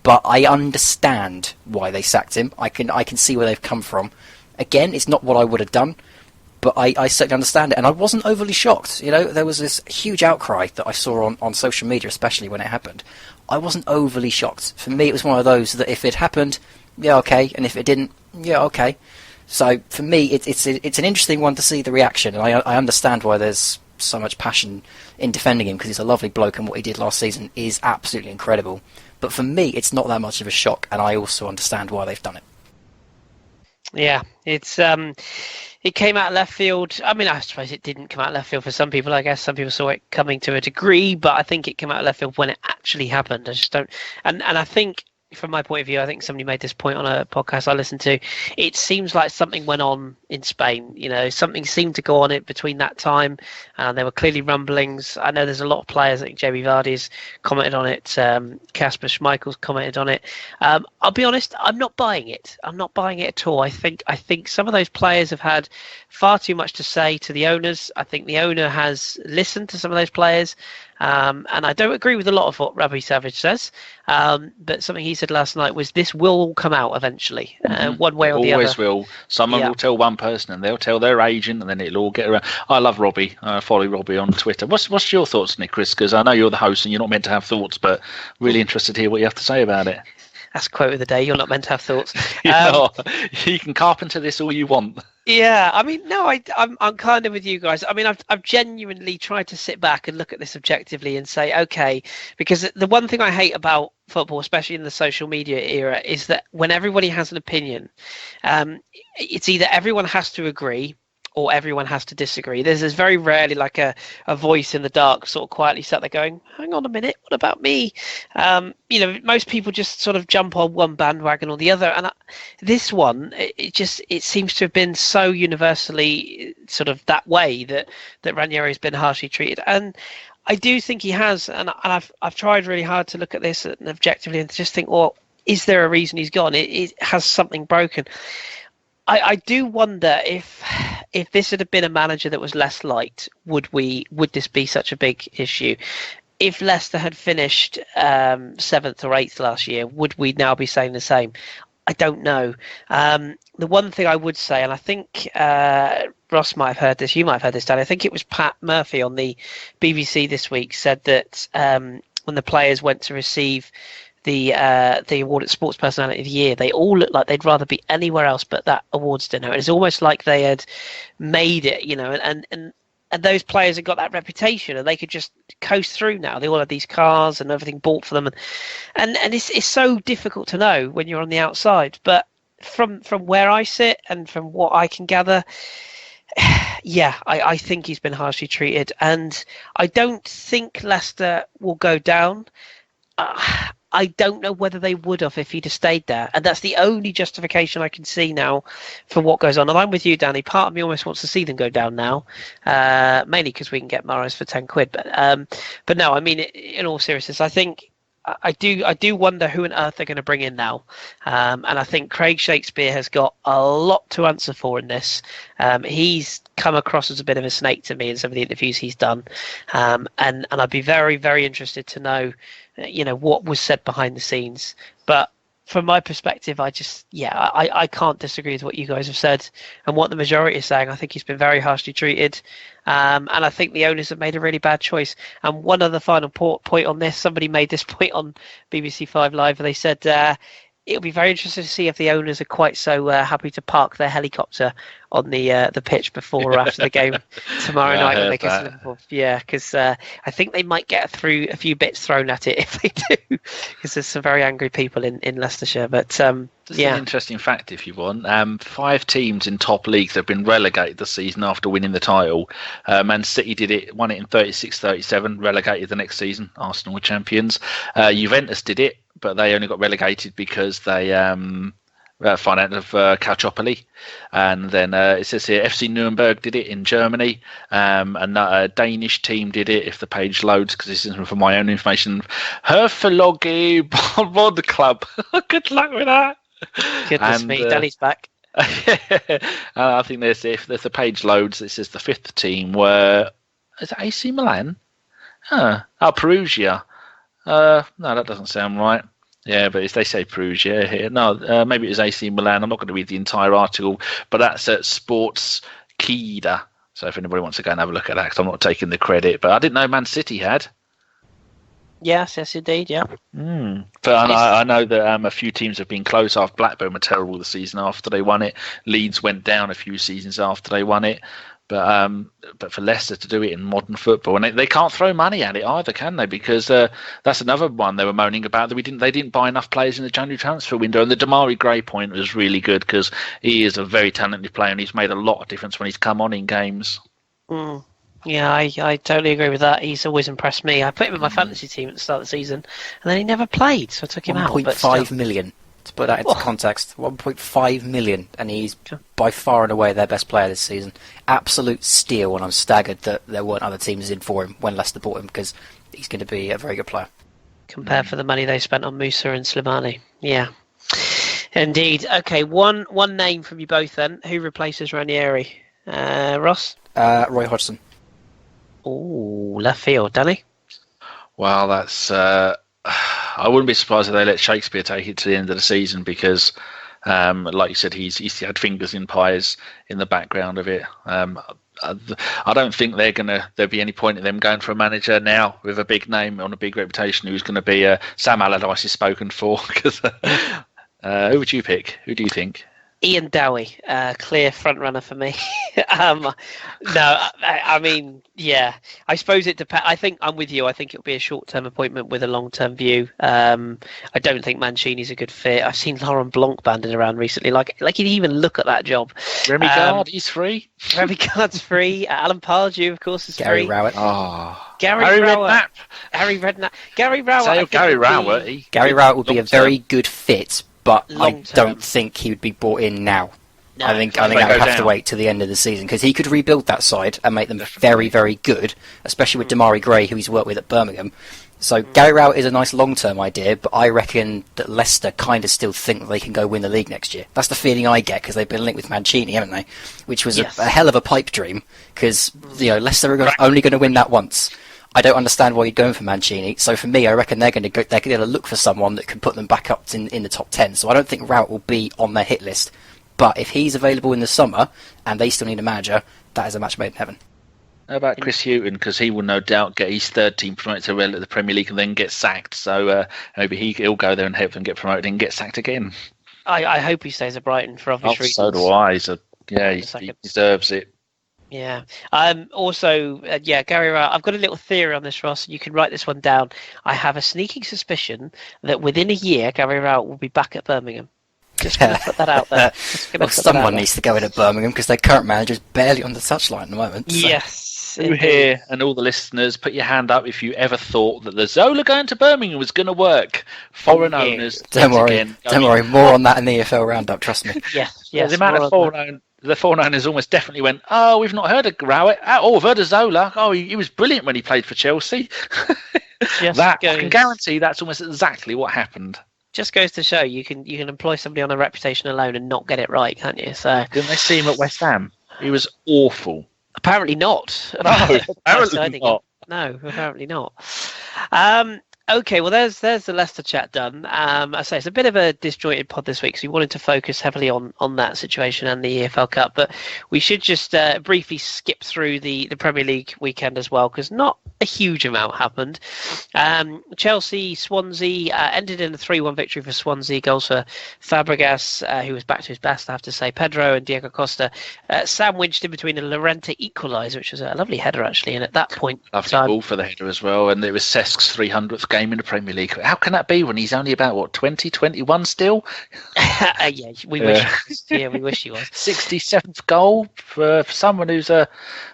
But I understand why they sacked him. I can see where they've come from. Again, it's not what I would have done, but I certainly understand it, and I wasn't overly shocked. There was this huge outcry that I saw on social media, especially when it happened. I wasn't overly shocked. For me, it was one of those that if it happened, yeah, okay, and if it didn't, yeah, okay. So for me, it's an interesting one to see the reaction, and I understand why there's so much passion in defending him because he's a lovely bloke and what he did last season is absolutely incredible. But for me, it's not that much of a shock, and I also understand why they've done it. Yeah, it came out of left field. I mean, I suppose it didn't come out of left field for some people. I guess some people saw it coming to a degree, but I think it came out of left field when it actually happened. I just don't, and I think, from my point of view, I think somebody made this point on a podcast I listened to. It seems like something went on in Spain. Something seemed to go on it between that time. There were clearly rumblings. I know there's a lot of players. I think Jamie Vardy's commented on it. Kasper Schmeichel's commented on it. I'll be honest, I'm not buying it. I'm not buying it at all. I think some of those players have had far too much to say to the owners. I think the owner has listened to some of those players. And I don't agree with a lot of what Robbie Savage says, but something he said last night was this will all come out eventually, one way or the other. Always will. Someone will tell one person, and they'll tell their agent, and then it'll all get around. I love Robbie. I follow Robbie on Twitter. What's your thoughts, Nick, Chris? Because I know you're the host, and you're not meant to have thoughts, but really interested to hear what you have to say about it. That's quote of the day. You're not meant to have thoughts. You can carpenter this all you want. Yeah, I mean, no, I'm kind of with you guys. I mean, I've genuinely tried to sit back and look at this objectively and say, okay, because the one thing I hate about football, especially in the social media era, is that when everybody has an opinion, it's either everyone has to agree or everyone has to disagree. There's very rarely like a voice in the dark sort of quietly sat there going, hang on a minute, what about me? Most people just sort of jump on one bandwagon or the other. And this one, it seems to have been so universally sort of that way that Ranieri has been harshly treated. And I do think he has, and I've tried really hard to look at this and objectively and just think, well, is there a reason he's gone? It has something broken. I do wonder if this had been a manager that was less liked, would this be such a big issue? If Leicester had finished 7th or 8th last year, would we now be saying the same? I don't know. The one thing I would say, and I think Ross might have heard this, you might have heard this, Dan, I think it was Pat Murphy on the BBC this week said that when the players went to receive the award at Sports Personality of the Year, they all looked like they'd rather be anywhere else but that awards dinner. It's almost like they had made it, and those players had got that reputation and they could just coast through now. They all had these cars and everything bought for them, and it's so difficult to know when you're on the outside. But from where I sit and from what I can gather, yeah, I think he's been harshly treated, and I don't think Leicester will go down. I don't know whether they would have if he'd have stayed there. And that's the only justification I can see now for what goes on. And I'm with you, Danny. Part of me almost wants to see them go down now, mainly because we can get Mahrez for 10 quid. But no, I mean, in all seriousness, I think I do wonder who on earth they're going to bring in now. And I think Craig Shakespeare has got a lot to answer for in this. He's come across as a bit of a snake to me in some of the interviews he's done. And I'd be very, very interested to know what was said behind the scenes. But from my perspective, I can't disagree with what you guys have said and what the majority is saying. I think he's been very harshly treated, and I think the owners have made a really bad choice. And one other final point on this, somebody made this point on BBC 5 Live, they said it'll be very interesting to see if the owners are quite so happy to park their helicopter on the pitch before or after the game tomorrow night when they get to Liverpool. Yeah, because I think they might get through a few bits thrown at it if they do, because there's some very angry people in Leicestershire. But Just an interesting fact, if you want. 5 teams in top leagues have been relegated this season after winning the title. Man City won it in 36-37, relegated the next season. Arsenal were champions. Juventus did it, but they only got relegated because they found out of Calciopoli. And then it says here, FC Nuremberg did it in Germany. A Danish team did it, if the page loads, because this isn't for my own information. Herfologe Bod Club. Good luck with that. Goodness me, Danny's back. I think if the page loads, it says the 5th team were, is it AC Milan? Perugia. No, that doesn't sound right. Yeah, but they say Perugia here. No, maybe it was AC Milan. I'm not going to read the entire article, but that's at Sports Kida. So if anybody wants to go and have a look at that, because I'm not taking the credit. But I didn't know Man City had. Yes, indeed, yeah. But I know that a few teams have been close. Blackburn were terrible the season after they won it. Leeds went down a few seasons after they won it. But for Leicester to do it in modern football, and they can't throw money at it either, can they? Because that's another one they were moaning about, that they didn't buy enough players in the January transfer window. And the Damari Gray point was really good, because he is a very talented player and he's made a lot of difference when he's come on in games. Yeah, I totally agree with that. He's always impressed me. I put him in my fantasy team at the start of the season, and then he never played, so I took him out. 1.5 million. To put that into context, 1.5 million, and he's by far and away their best player this season. Absolute steal, and I'm staggered that there weren't other teams in for him when Leicester bought him, because he's going to be a very good player. Compared for the money they spent on Musa and Slimani. Yeah, indeed. Okay, one name from you both then. Who replaces Ranieri? Ross? Roy Hodgson. Oh, left field. Danny? Well, that's... I wouldn't be surprised if they let Shakespeare take it to the end of the season, because, like you said, he's had fingers in pies in the background of it. I don't think there'll be any point in them going for a manager now with a big name on a big reputation who's going to be Sam Allardyce is spoken for. Because who would you pick? Who do you think? Ian Dowie, clear front runner for me. No, I mean, yeah. I suppose it depends. I think I'm with you. I think it'll be a short-term appointment with a long-term view. I don't think Mancini's a good fit. I've seen Laurent Blanc banded around recently. Like he'd even look at that job. Remy Gard, he's free. Remy Gard's free. Alan Pardew, of course, is Gary free. Rowett. Harry Redknapp. Harry Redknapp. Gary Rowett. Gary Rowett would be a very good fit. But I don't think he would be brought in now. No, I think I would have to wait till the end of the season, because he could rebuild that side and make them very, very good, especially with Damari Gray, who he's worked with at Birmingham. So Gary Rowett is a nice long-term idea, but I reckon that Leicester kind of still think they can go win the league next year. That's the feeling I get, because they've been linked with Mancini, haven't they? Which was a hell of a pipe dream, because Leicester are only going to win that once. I don't understand why you're going for Mancini. So for me, I reckon they're going to look for someone that can put them back up in the top 10. So I don't think Rowett will be on their hit list. But if he's available in the summer and they still need a manager, that is a match made in heaven. How about Chris Hughton? Because he will no doubt get his third team promoted to the Premier League and then get sacked. So maybe he'll go there and help them get promoted and get sacked again. I hope he stays at Brighton for obvious reasons. So do I. He deserves it. Yeah. Also, Gary Rowett. I've got a little theory on this, Ross. You can write this one down. I have a sneaking suspicion that within a year, Gary Rowett will be back at Birmingham. Just going to put that out there. Well, someone needs to go in at Birmingham, because their current manager's barely on the touchline at the moment. So. Yes. You here, and all the listeners, put your hand up if you ever thought that the Zola going to Birmingham was going to work. Foreign owners. Don't worry. More on that in the EFL Roundup. Trust me. Yes. The amount of foreign owners almost definitely went, oh, we've not heard of Rowett. Oh, we've heard of Zola. Oh, he was brilliant when he played for Chelsea. I can guarantee that's almost exactly what happened. Just goes to show you can employ somebody on a reputation alone and not get it right, can't you? So didn't they see him at West Ham? He was awful. Apparently not. No, apparently not. No, apparently not. Okay, well, there's the Leicester chat done. I say it's a bit of a disjointed pod this week, because we wanted to focus heavily on that situation and the EFL Cup, but we should just briefly skip through the Premier League weekend as well, because not a huge amount happened. Chelsea, Swansea ended in a 3-1 victory for Swansea. Goals for Fabregas, who was back to his best, I have to say. Pedro and Diego Costa sandwiched in between a Llorente equaliser, which was a lovely header, actually, and at that point... Lovely ball for the header as well, and it was Cesk's 300th game in the Premier League. How can that be when he's only about 20, 21 still? Yeah, we wish he was. Yeah, we wish he was. 67th goal for someone who's a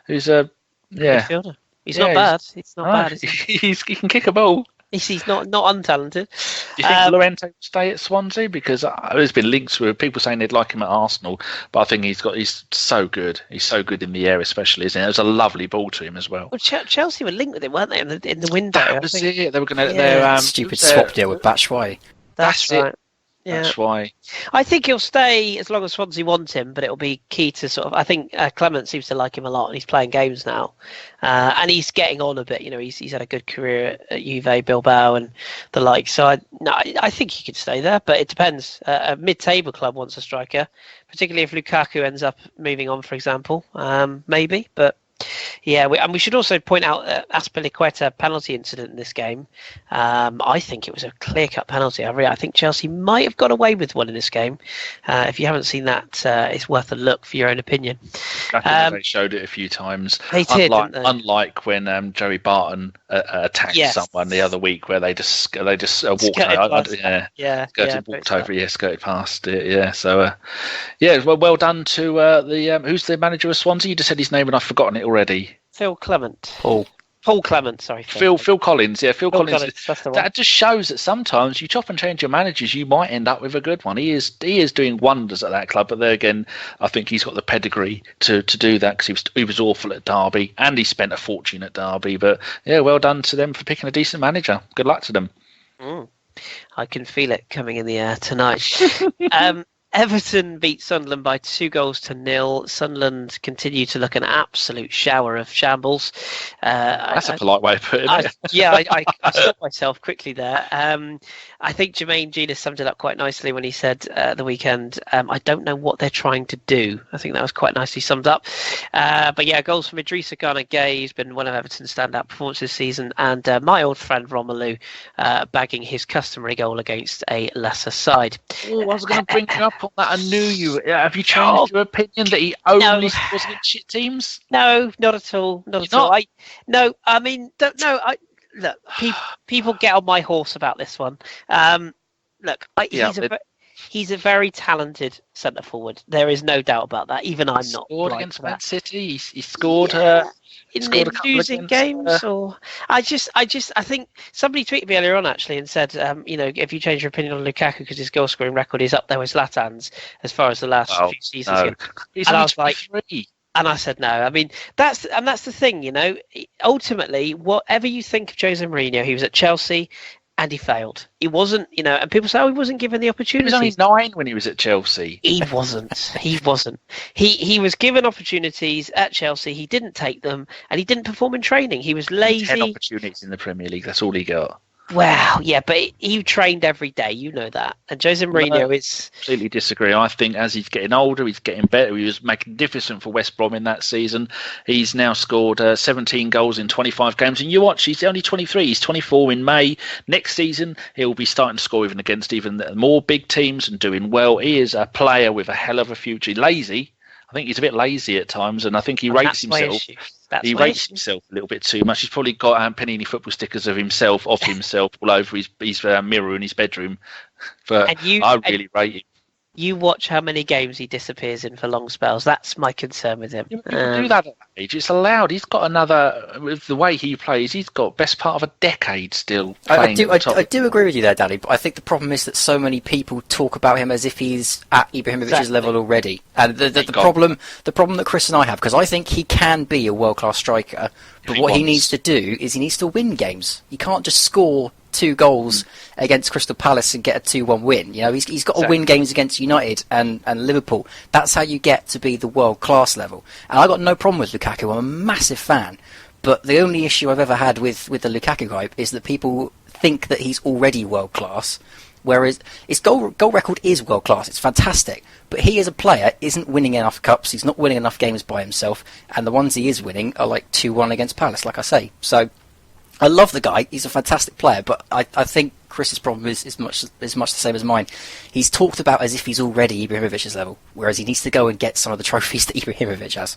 midfielder. He's not bad. He's not bad. He can kick a ball. He's not untalented. Do you think Llorente will stay at Swansea? Because there's been links with people saying they'd like him at Arsenal, but I think he's so good. He's so good in the air, especially, isn't it? It was a lovely ball to him as well. Well, Chelsea were linked with him, weren't they, in the window? That was it. They were going to stupid swap deal with Batshuayi. That's right. Yeah. That's why. I think he'll stay as long as Swansea want him, but it'll be key to sort of. I think Clement seems to like him a lot, and he's playing games now, and he's getting on a bit. He's had a good career at Juve, Bilbao, and the like. So I think he could stay there, but it depends. A mid-table club wants a striker, particularly if Lukaku ends up moving on, for example. Maybe, but Yeah, and we should also point out Azpilicueta penalty incident in this game. I think it was a clear-cut penalty. I think Chelsea might have got away with one in this game. If you haven't seen that, it's worth a look for your own opinion. I think they showed it a few times. They did, didn't they? Unlike when Joey Barton attacked someone the other week, where they just walked skirted past it. Yeah, so well done to who's the manager of Swansea? You just said his name and I've forgotten it already. Phil Clement. Paul Clement, sorry. Phil Collins, Phil Collins. That's the one. That just shows that sometimes you chop and change your managers, you might end up with a good one. He is doing wonders at that club, but there again, I think he's got the pedigree to do that because he was awful at Derby and he spent a fortune at Derby. But yeah, well done to them for picking a decent manager. Good luck to them. I can feel it coming in the air tonight. Everton beat Sunderland by 2-0. Sunderland continue to look an absolute shower of shambles. That's a polite way of putting it. I stopped myself quickly there. I think Jermaine Genius summed it up quite nicely when he said the weekend, I don't know what they're trying to do. I think that was quite nicely summed up. But yeah, goals from Idrissa Gana Gueye, who's been one of Everton's standout performances this season, and my old friend Romelu bagging his customary goal against a lesser side. I was going to bring you up on that. I knew you. Have you changed your opinion that he only scores against shit teams? No, not at all. Not at all. Look, people get on my horse about this one. He's a very talented centre forward. There is no doubt about that. Even I'm not. Scored against Man City. He scored. In losing games, or I think somebody tweeted me earlier on actually and said, if you change your opinion on Lukaku because his goal scoring record is up there with Zlatan's as far as the last few seasons go. He's and I was like, and I said no. I mean, that's the thing, Ultimately, whatever you think of Jose Mourinho, he was at Chelsea. And he failed. He wasn't, and people say, he wasn't given the opportunity. He was only 9 when he was at Chelsea. He wasn't. He was given opportunities at Chelsea. He didn't take them, and he didn't perform in training. He was lazy. 10 opportunities in the Premier League. That's all he got. Wow, yeah, but he trained every day. You know that. And Jose Mourinho is... Completely disagree. I think as he's getting older, he's getting better. He was magnificent for West Brom in that season. He's now scored 17 goals in 25 games. And you watch, he's only 23. He's 24 in May. Next season, he'll be starting to score against even more big teams and doing well. He is a player with a hell of a future. Lazy. I think he's a bit lazy at times, and I think he rates himself. He rates himself a little bit too much. He's probably got Panini football stickers of himself all over his mirror in his bedroom. But I really rate him. You watch how many games he disappears in for long spells. That's my concern with him. You can do that at that age. It's allowed. He's got with the way he plays, he's got best part of a decade still playing. I do agree with you there, Danny, but I think the problem is that so many people talk about him as if he's at Ibrahimovic's level already. And the problem that Chris and I have, because I think he can be a world-class striker, but what he needs to do is he needs to win games. He can't just score 2 goals against Crystal Palace and get a 2-1 win. He's got to win games against United and Liverpool. That's how you get to be the world class level. And I got no problem with Lukaku. I'm a massive fan. But the only issue I've ever had with the Lukaku hype is that people think that he's already world class, whereas his goal record is world class. It's fantastic. But he as a player isn't winning enough cups. He's not winning enough games by himself. And the ones he is winning are like 2-1 against Palace, like I say. So I love the guy. He's a fantastic player, but I think Chris's problem is much the same as mine. He's talked about as if he's already Ibrahimovic's level, whereas he needs to go and get some of the trophies that Ibrahimovic has.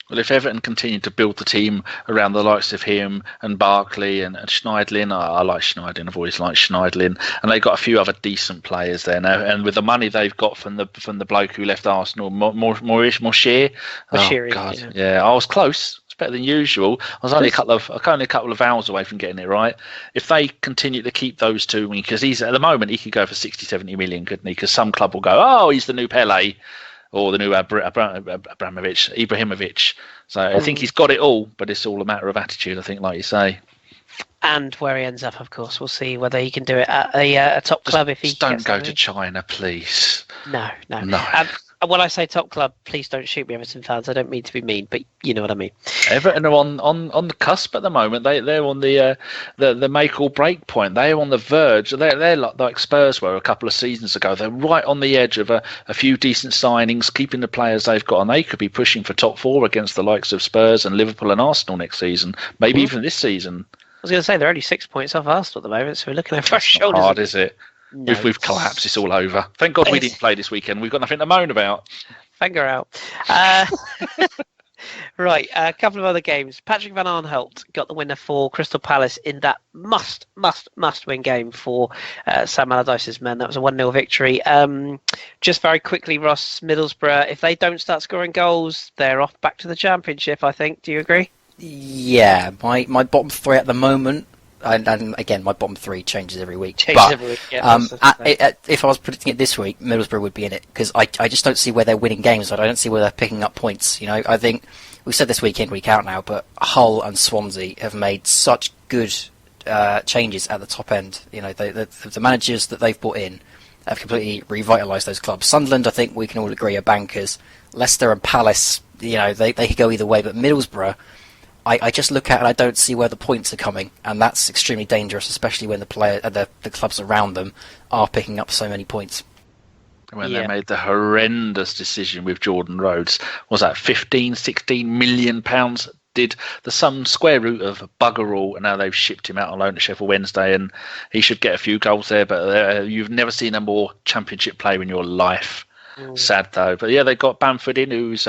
Well, if Everton continue to build the team around the likes of him and Barkley and Schneidlin, I like Schneidlin. I've always liked Schneidlin, and they've got a few other decent players there now. And with the money they've got from the bloke who left Arsenal, Moshier. Oh God, yeah, I was close. Better than usual. I was only a couple of hours away from getting it right. If they continue to keep those two, because he's at the moment he could go for 60-70 million, couldn't he? Because some club will go, oh, he's the new Pele or the new Ibrahimovic. So I think he's got it all, but it's all a matter of attitude, I think, like you say. And where he ends up, of course, we'll see whether he can do it at a top club. If he don't go to China, please. No. when I say top club, please don't shoot me, Everton fans. I don't mean to be mean, but you know what I mean. Everton are on the cusp at the moment. They're on the make or break point. They're on the verge. They're like Spurs were a couple of seasons ago. They're right on the edge of a few decent signings, keeping the players they've got, and they could be pushing for top four against the likes of Spurs and Liverpool and Arsenal next season, maybe even this season. I was going to say they're only 6 points off Arsenal at the moment, so we're looking over our shoulders. Hard, is it? No. We've collapsed. It's all over. Thank God we didn't play this weekend. We've got nothing to moan about. Finger out. Right, a couple of other games. Patrick Van Aanholt got the winner for Crystal Palace in that must win game for Sam Allardyce's men. That was a 1-0 victory. Just very quickly, Ross, Middlesbrough, if they don't start scoring goals, they're off back to the Championship, I think. Do you agree? Yeah, my bottom three at the moment, and again, my bottom three changes every week. If I was predicting it this week, Middlesbrough would be in it, because I just don't see where they're winning games. I don't see where they're picking up points. You know, I think we've said this week in, week out now, but Hull and Swansea have made such good changes at the top end. You know, the managers that they've brought in have completely revitalised those clubs. Sunderland, I think we can all agree, are bankers. Leicester and Palace, you know, they could go either way, but Middlesbrough, I just look at it and I don't see where the points are coming, and that's extremely dangerous, especially when the clubs around them are picking up so many points. When they made the horrendous decision with Jordan Rhodes, was that 15, 16 million pounds? Did the sum square root of bugger all, and now they've shipped him out on loan to Sheffield Wednesday, and he should get a few goals there, but you've never seen a more Championship player in your life. Sad though, but yeah, they got Bamford in, who's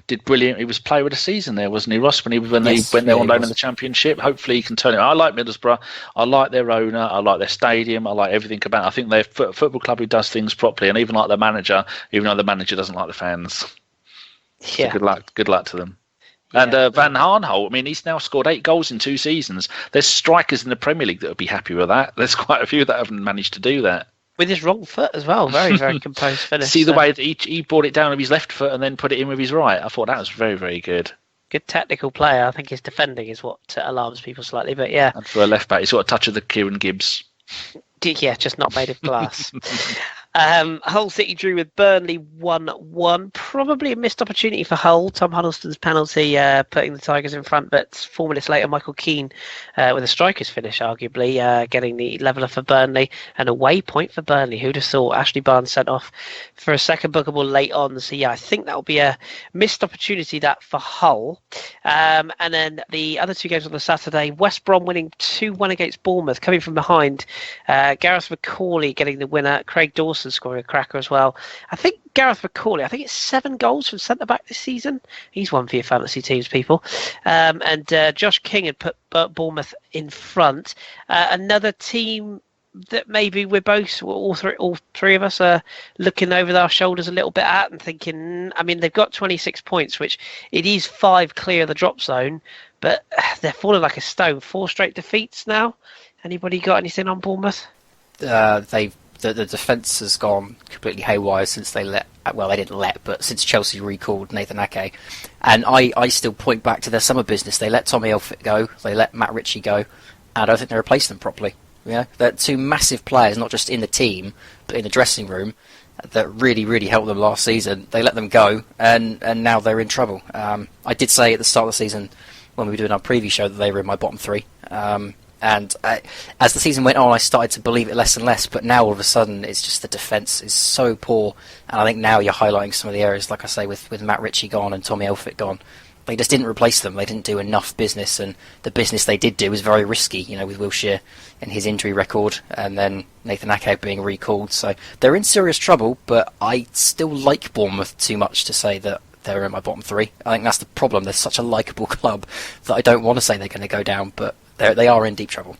did brilliant. He was player of the season there, wasn't he, Ross? They went there on loan in the Championship. Hopefully, he can turn it. I like Middlesbrough. I like their owner. I like their stadium. I like everything about it. I think they're a football club who does things properly, and even like the manager, even though the manager doesn't like the fans. Yeah. So good luck to them. Yeah, and Van Aanholt, I mean, he's now scored 8 goals in 2 seasons. There's strikers in the Premier League that would be happy with that. There's quite a few that haven't managed to do that. With his wrong foot as well. Very, very composed finish. See the way that he brought it down with his left foot and then put it in with his right. I thought that was very, very good. Good technical player. I think his defending is what alarms people slightly, but yeah. And for a left back, he's got a touch of the Kieran Gibbs. Yeah, just not made of glass. Hull City drew with Burnley 1-1. Probably a missed opportunity for Hull. Tom Huddleston's penalty putting the Tigers in front, but 4 minutes later, Michael Keane with a striker's finish, arguably, getting the leveller for Burnley. An away point for Burnley. Who'd have thought? Ashley Barnes sent off for a second bookable late on. So yeah, I think that'll be a missed opportunity that for Hull. And then the other 2 games on the Saturday, West Brom winning 2-1 against Bournemouth, coming from behind. Gareth McCauley getting the winner. Craig Dawson scoring a cracker as well. I think Gareth McCauley, I think it's 7 goals from centre-back this season. He's one for your fantasy teams, people. And Josh King had put Bournemouth in front. Another team that maybe we're both, all three of us are looking over our shoulders a little bit at and thinking, I mean, they've got 26 points, which it is 5 clear of the drop zone, but they're falling like a stone. 4 straight defeats now. Anybody got anything on Bournemouth? The defence has gone completely haywire since they since Chelsea recalled Nathan Ake. And I still point back to their summer business. They let Tommy Elphick go, they let Matt Ritchie go, and I don't think they replaced them properly. You know, they're 2 massive players, not just in the team, but in the dressing room, that really, really helped them last season. They let them go, and now they're in trouble. I did say at the start of the season, when we were doing our preview show, that they were in my bottom 3. And as the season went on, I started to believe it less and less. But now, all of a sudden, it's just the defence is so poor. And I think now you're highlighting some of the areas, like I say, with Matt Ritchie gone and Tommy Elphick gone. They just didn't replace them. They didn't do enough business. And the business they did do was very risky, you know, with Wilshere and his injury record. And then Nathan Ake being recalled. So they're in serious trouble. But I still like Bournemouth too much to say that they're in my bottom 3. I think that's the problem. They're such a likeable club that I don't want to say they're going to go down. But they are in deep trouble.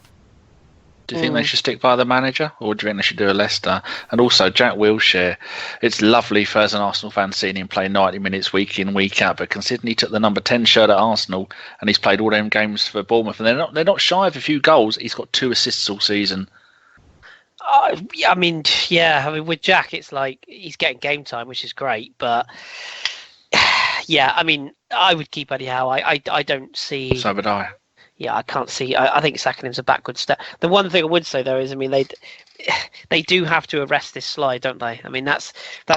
Do you think they should stick by the manager, or do you think they should do a Leicester? And also, Jack Wilshere, it's lovely for as an Arsenal fan seeing him play 90 minutes week in, week out, but considering he took the number 10 shirt at Arsenal and he's played all them games for Bournemouth, and they're not shy of a few goals, he's got 2 assists all season. I mean, with Jack, it's like he's getting game time, which is great, but yeah, I mean, I would keep Eddie Howe. I don't see... So would I. yeah, I can't see. I think sacking him's a backward step. The one thing I would say though is, I mean, they do have to arrest this slide, don't they? I mean, that's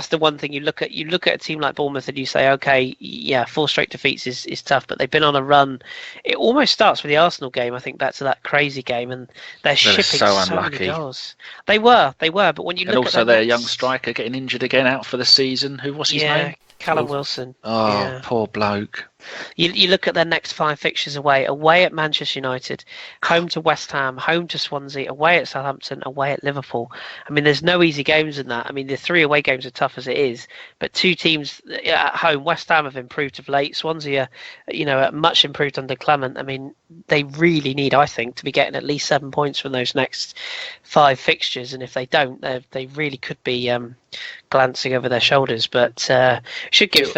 the one thing you look at. You look at a team like Bournemouth and you say, okay, yeah, 4 straight defeats is tough, but they've been on a run. It almost starts with the Arsenal game. I think back to that crazy game, and they're shipping so many goals. They were, but when you look also at their young striker getting injured again, out for the season. Who was his name? Callum Wilson. Oh, yeah. Poor bloke. You look at their next 5 fixtures: away at Manchester United, home to West Ham, home to Swansea, away at Southampton, away at Liverpool. I mean, there's no easy games in that. I mean, the 3 away games are tough as it is, but 2 teams at home. West Ham have improved of late. Swansea are, much improved under Clement. I mean, they really need, I think, to be getting at least 7 points from those next 5 fixtures, and if they don't, they really could be glancing over their shoulders. But should give.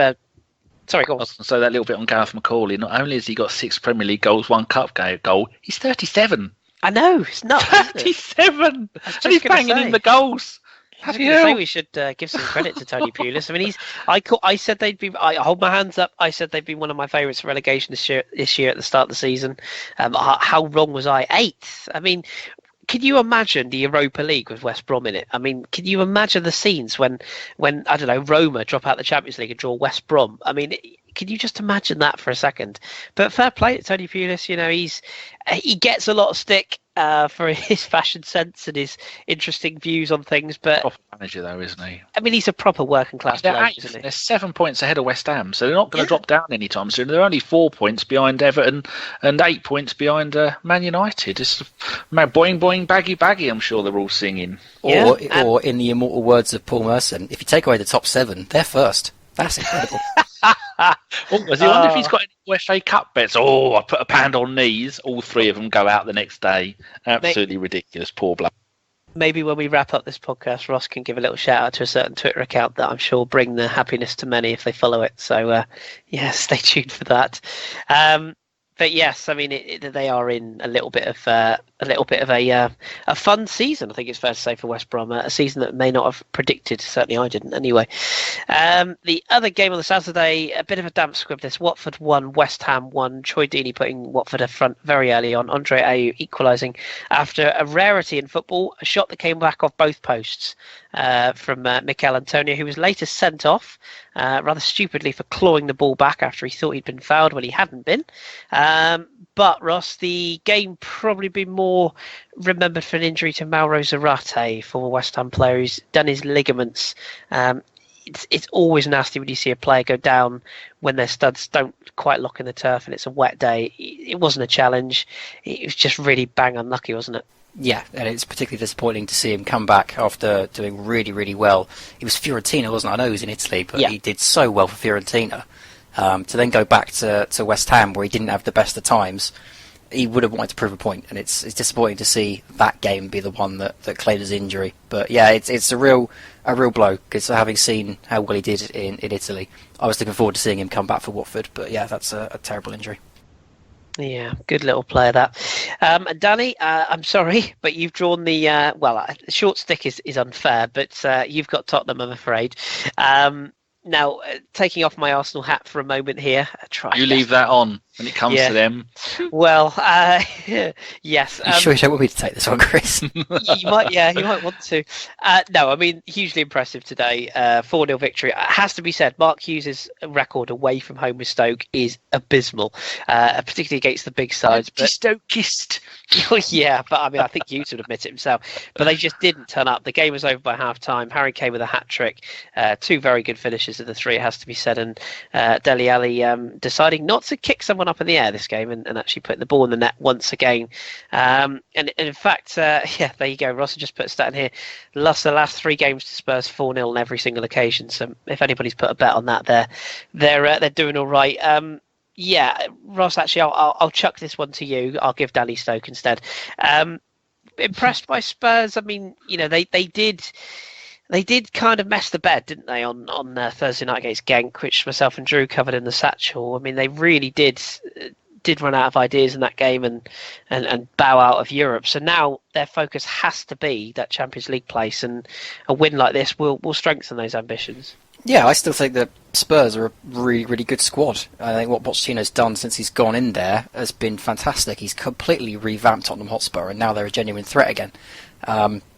Sorry, go on. So that little bit on Gareth McCauley. Not only has he got 6 Premier League goals, 1 cup goal, he's 37. I know, it's nuts. 37, and he's banging in the goals. I was going to say we should give some credit to Tony Pulis. I mean, I said they'd be. I hold my hands up. I said they'd been one of my favourites for relegation this year at the start of the season. How wrong was I? 8th. I mean, can you imagine the Europa League with West Brom in it? I mean, can you imagine the scenes when I don't know, Roma drop out the Champions League and draw West Brom? I mean, can you just imagine that for a second? But fair play to Tony Pulis. He gets a lot of stick for his fashion sense and his interesting views on things. But proper manager, though, isn't he? I mean, he's a proper working class player, isn't he? They're 7 points ahead of West Ham, so they're not going to drop down anytime soon. They're only 4 points behind Everton and 8 points behind Man United. It's boing boing baggy baggy. I'm sure they're all singing. Or in the immortal words of Paul Merson, if you take away the top 7, they're first. That's incredible. I wonder if he's got any FA Cup bets. I put a pound on knees. All 3 of them go out the next day. Absolutely ridiculous. Poor bloke. Maybe when we wrap up this podcast, Ross can give a little shout out to a certain Twitter account that I'm sure will bring the happiness to many if they follow it. So stay tuned for that. But yes, I mean they are in a little bit of a fun season. I think it's fair to say for West Brom, a season that may not have predicted. Certainly, I didn't. Anyway, the other game on the Saturday, a bit of a damp squib. This Watford won, West Ham won. Troy Deeney putting Watford up front very early on. Andre Ayew equalising after a rarity in football, a shot that came back off both posts from Mikel Antonio, who was later sent off rather stupidly for clawing the ball back after he thought he'd been fouled when he hadn't been. But Ross, the game probably been more remembered for an injury to Mauro Zarate, former West Ham player who's done his ligaments. It's always nasty when you see a player go down when their studs don't quite lock in the turf and it's a wet day. It wasn't a challenge. It was just really bang unlucky, wasn't it? Yeah, and it's particularly disappointing to see him come back after doing really, really well. He was Fiorentina, wasn't it? I know he was in Italy, but he did so well for Fiorentina. To then go back to West Ham, where he didn't have the best of times, he would have wanted to prove a point, and it's disappointing to see that game be the one that claimed his injury. But yeah, it's a real blow, because having seen how well he did in Italy, I was looking forward to seeing him come back for Watford. But yeah, that's a terrible injury. Yeah, good little player that. Danny, I'm sorry, but you've drawn the short stick is unfair, but you've got Tottenham, I'm afraid. Now, taking off my Arsenal hat for a moment here. You leave that on when it comes to them. Well, yes. You sure you don't want me to take this on, Chris? You might want to. No, I mean, hugely impressive today. 4-0 victory. It has to be said, Mark Hughes' record away from home with Stoke is abysmal, particularly against the big sides. Stokeist. Yeah, but I mean, I think Hughes would admit it himself. But they just didn't turn up. The game was over by half-time. Harry Kane with a hat-trick. 2 very good finishes of the 3, it has to be said. And Dele Alli deciding not to kick someone up in the air this game and actually put the ball in the net once again. And in fact, there you go. Ross just put a stat in here. Lost the last 3 games to Spurs 4-0 on every single occasion. So if anybody's put a bet on that, they're doing all right. Ross, actually, I'll chuck this one to you. I'll give Danny Stoke instead. Impressed by Spurs. I mean, they did kind of mess the bed, didn't they, on Thursday night against Genk, which myself and Drew covered in the Satchel. I mean, they really did did run out of ideas in that game and bow out of Europe. So now their focus has to be that Champions League place, and a win like this will strengthen those ambitions. Yeah, I still think that Spurs are a really, really good squad. I think what Pochettino's done since he's gone in there has been fantastic. He's completely revamped Tottenham Hotspur, and now they're a genuine threat again.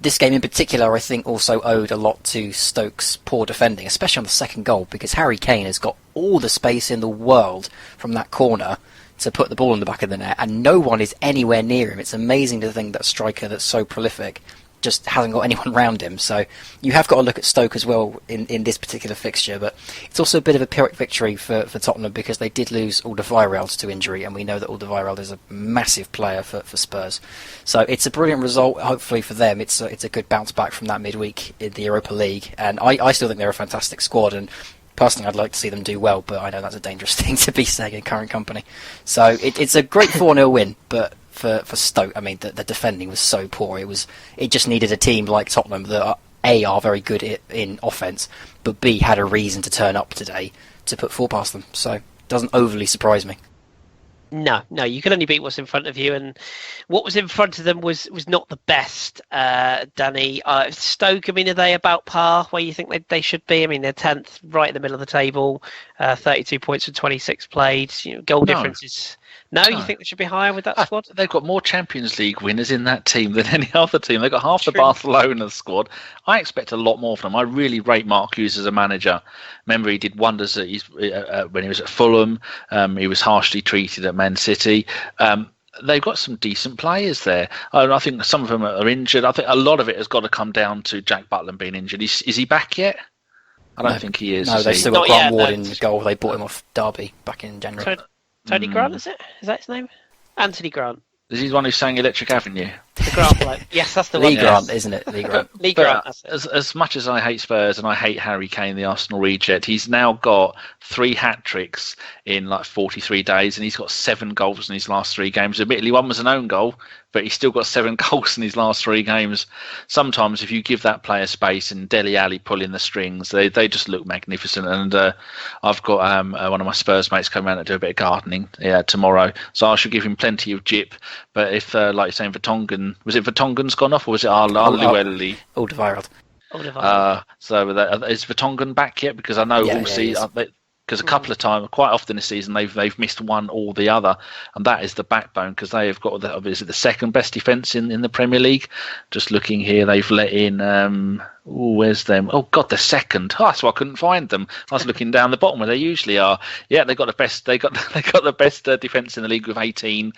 This game in particular, I think, also owed a lot to Stoke's poor defending, especially on the second goal, because Harry Kane has got all the space in the world from that corner to put the ball in the back of the net, and no one is anywhere near him. It's amazing to think that striker that's so prolific just hasn't got anyone around him. So you have got to look at Stoke as well in this particular fixture, but it's also a bit of a Pyrrhic victory for Tottenham, because they did lose Alderweireld to injury, and we know that Alderweireld is a massive player for Spurs. So it's a brilliant result. Hopefully for them, it's a good bounce back from that midweek in the Europa League, and I still think they're a fantastic squad, and personally I'd like to see them do well, but I know that's a dangerous thing to be saying in current company. So it's a great 4-0 win, but for Stoke, I mean, the defending was so poor. It just needed a team like Tottenham that are very good in offence, but B, had a reason to turn up today to put 4 past them. So it doesn't overly surprise me. No, you can only beat what's in front of you, and what was in front of them was not the best, Danny. Stoke, I mean, are they about par where you think they should be? I mean, they're 10th, right in the middle of the table, 32 points for 26 played. Goal difference is... No, you think they should be higher with that squad? They've got more Champions League winners in that team than any other team. They've got half the Barcelona squad. I expect a lot more from them. I really rate Mark Hughes as a manager. Remember, he did wonders when he was at Fulham. He was harshly treated at Man City. They've got some decent players there. I think some of them are injured. I think a lot of it has got to come down to Jack Butland being injured. Is he back yet? I don't think he is. No, they've still got Grant Ward in the goal. They bought him off Derby back in January. Tony Grant, is it? Is that his name? Anthony Grant. Is he the one who sang Electric Avenue? The Grant bloke. Yes, that's the one. Lee Grant, isn't it? Lee Grant. Lee Grant, that's it. As much as I hate Spurs and I hate Harry Kane, the Arsenal reject, he's now got 3 hat-tricks in like 43 days, and he's got 7 goals in his last 3 games. Admittedly, one was an own goal, but he's still got 7 goals in his last 3 games. Sometimes if you give that player space and Dele Alli pulling the strings, they just look magnificent. And I've got one of my Spurs mates coming around to do a bit of gardening tomorrow, so I should give him plenty of jip. But if, like you're saying, Vertonghen, was it Vertonghen's gone off, or was it Alderweireld? Alderweireld. So is Vertonghen back yet? Because I know all season, because a couple of times, quite often this season, they've missed one or the other, and that is the backbone, because they have got the second best defence in the Premier League. Just looking here, they've let in. Where's them? Oh God, the second. Oh, that's why I couldn't find them. I was looking down the bottom where they usually are. Yeah, they got the best. They got the best defence in the league with 18.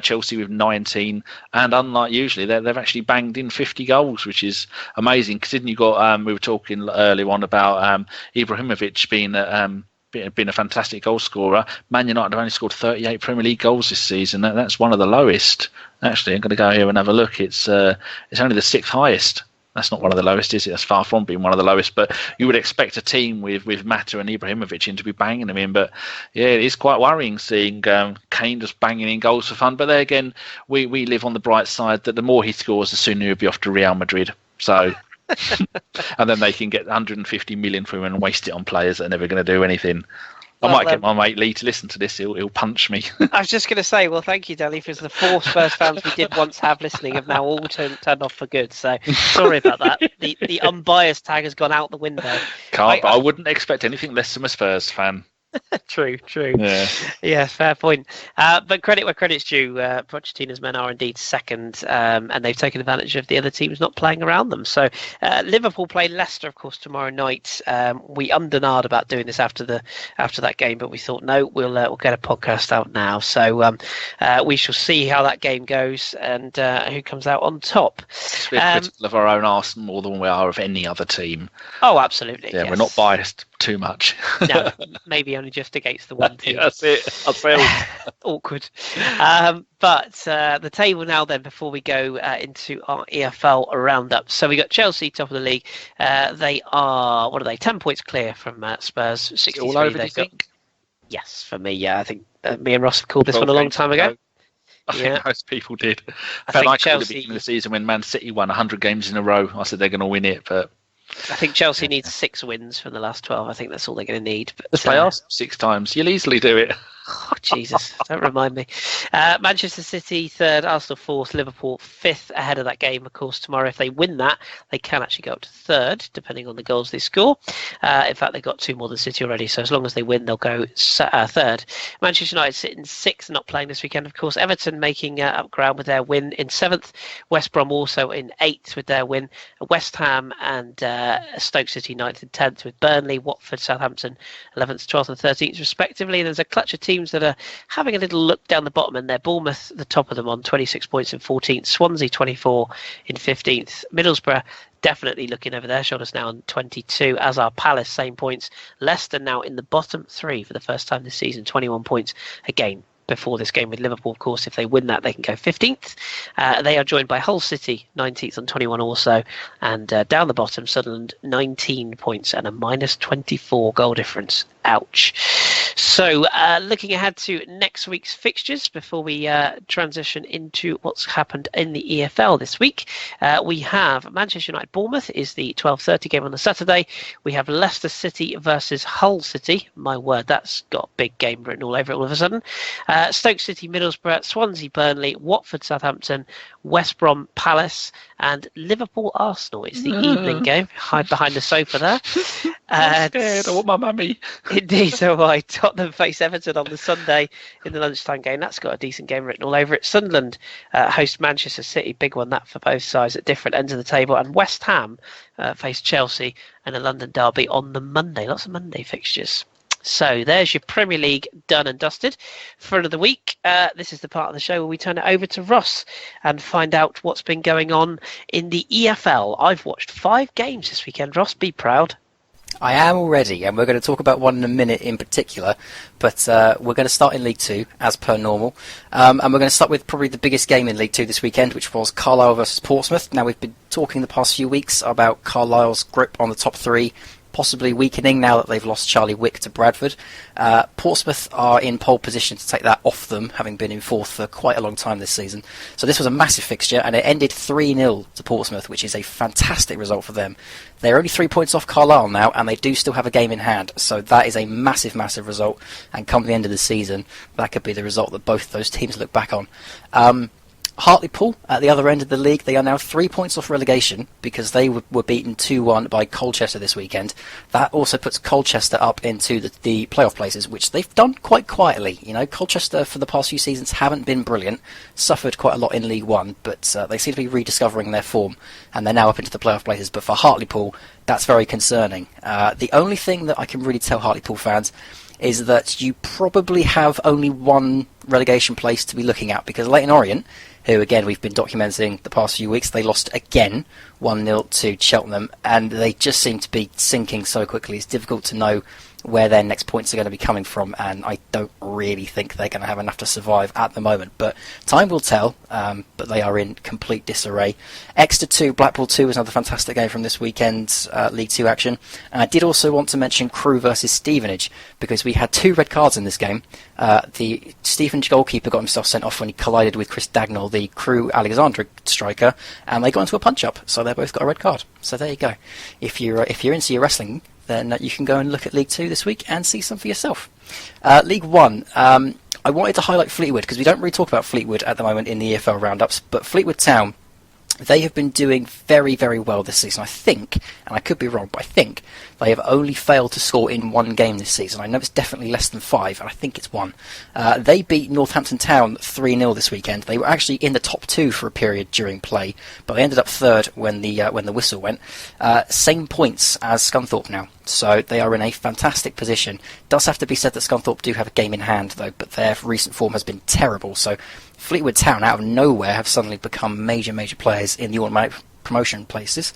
Chelsea with 19, and unlike usually, they've actually banged in 50 goals, which is amazing. Considering you got, we were talking earlier on about Ibrahimovic being a fantastic goal scorer. Man United have only scored 38 Premier League goals this season. That's one of the lowest. Actually, I'm going to go here and have a look. It's only the 6th highest. That's not one of the lowest, is it? That's far from being one of the lowest. But you would expect a team with Mata and Ibrahimovic in to be banging them in. But yeah, it is quite worrying seeing Kane just banging in goals for fun. But there again, we live on the bright side that the more he scores, the sooner he'll be off to Real Madrid. So, and then they can get 150 million for him and waste it on players that are never going to do anything. I might get my mate Lee to listen to this. He'll punch me. I was just going to say, well, thank you, Danny, because the 4 Spurs fans we did once have listening have now all turned off for good. So sorry about that. The unbiased tag has gone out the window. But I wouldn't expect anything less from a Spurs fan. True. Yeah, fair point. But credit where credit's due. Pochettino's men are indeed second, and they've taken advantage of the other teams not playing around them. So Liverpool play Leicester, of course, tomorrow night. We undenied about doing this after that game, but we thought no, we'll get a podcast out now. So we shall see how that game goes and who comes out on top. We're critical of our own Arsenal more than we are of any other team. Oh, absolutely. Yeah, yes. We're not biased too much. No, maybe only just against the one team. Yeah, that's it. I feel awkward. But the table now then, before we go into our EFL roundup. So we got Chelsea top of the league. They are, 10 points clear from Spurs. 63 all over, do you got. think? Yes, for me, yeah. I think me and Ross have called this one a long time ago. I think most people did. I called it at the beginning of the season when Man City won 100 games in a row. I said they're going to win it, but I think Chelsea needs 6 wins from the last 12. I think that's all they're going to need. But if they ask 6 times, you'll easily do it. Jesus, don't remind me. Manchester City third, Arsenal fourth, Liverpool fifth, ahead of that game, of course, tomorrow. If they win that, they can actually go up to third, depending on the goals they score. In fact, they've got 2 more than City already, so as long as they win, they'll go third. Manchester United sitting sixth, not playing this weekend, of course. Everton making up ground with their win in seventh. West Brom also in eighth with their win. West Ham and Stoke City ninth and 10th, with Burnley, Watford, Southampton 11th, 12th and 13th respectively. There's a clutch of teams that are having a little look down the bottom, and they're Bournemouth the top of them on 26 points in 14th, Swansea 24 in 15th, Middlesbrough definitely looking over their shoulders now on 22, as are Palace, same points. Leicester now in the bottom 3 for the first time this season, 21 points again. Before this game with Liverpool, of course, if they win that, they can go 15th. They are joined by Hull City, 19th on 21 also, and down the bottom, Sunderland, 19 points and a minus 24 goal difference. Ouch. So, looking ahead to next week's fixtures before we transition into what's happened in the EFL this week, we have Manchester United Bournemouth is the 12:30 game on the Saturday. We have Leicester City versus Hull City. My word, that's got a big game written all over it all of a sudden. Stoke City Middlesbrough, Swansea Burnley, Watford Southampton, West Brom Palace, and Liverpool Arsenal is the evening game. Hide behind the sofa there. I'm scared. I want my mummy. Indeed, so I. Tottenham face Everton on the Sunday in the lunchtime game. That's got a decent game written all over it. Sunderland host Manchester City. Big one that for both sides at different ends of the table. And West Ham face Chelsea and a London derby on the Monday. Lots of Monday fixtures. So there's your Premier League done and dusted for another week. This is the part of the show where we turn it over to Ross and find out what's been going on in the EFL. I've watched 5 games this weekend. Ross, be proud. I am already, and we're going to talk about one in a minute in particular, but we're going to start in League 2, as per normal, and we're going to start with probably the biggest game in League 2 this weekend, which was Carlisle versus Portsmouth. Now, we've been talking the past few weeks about Carlisle's grip on the top 3, possibly weakening now that they've lost Charlie Wick to Bradford. Portsmouth are in pole position to take that off them, having been in 4th for quite a long time this season. So this was a massive fixture, and it ended 3-0 to Portsmouth, which is a fantastic result for them. They're only 3 points off Carlisle now, and they do still have a game in hand, so that is a massive, massive result. And come the end of the season, that could be the result that both those teams look back on. Hartlepool, at the other end of the league, they are now 3 points off relegation because they were beaten 2-1 by Colchester this weekend. That also puts Colchester up into the playoff places, which they've done quite quietly. You know, Colchester for the past few seasons haven't been brilliant, suffered quite a lot in League One, but they seem to be rediscovering their form, and they're now up into the playoff places. But for Hartlepool, that's very concerning. The only thing that I can really tell Hartlepool fans is that you probably have only one relegation place to be looking at, because Leyton Orient, who again we've been documenting the past few weeks, they lost again 1-0 to Cheltenham, and they just seem to be sinking so quickly. It's difficult to know where their next points are going to be coming from, and I don't really think they're going to have enough to survive at the moment. But time will tell, but they are in complete disarray. Exeter 2, Blackpool 2 was another fantastic game from this weekend's League 2 action. And I did also want to mention Crewe versus Stevenage, because we had 2 red cards in this game. The Stevenage goalkeeper got himself sent off when he collided with Chris Dagnall, the Crewe Alexandra striker, and they got into a punch-up, so they both got a red card. So there you go. If you're into your wrestling, then you can go and look at League 2 this week and see some for yourself. League 1, I wanted to highlight Fleetwood, because we don't really talk about Fleetwood at the moment in the EFL roundups, but Fleetwood Town, they have been doing very, very well this season. I think, and I could be wrong, but I think they have only failed to score in 1 game this season. I know it's definitely less than 5, and I think it's 1. They beat Northampton Town 3-0 this weekend. They were actually in the top 2 for a period during play, but they ended up 3rd when the whistle went. Same points as Scunthorpe now, so they are in a fantastic position. Does have to be said that Scunthorpe do have a game in hand, though, but their recent form has been terrible, so Fleetwood Town, out of nowhere, have suddenly become major, major players in the automatic promotion places.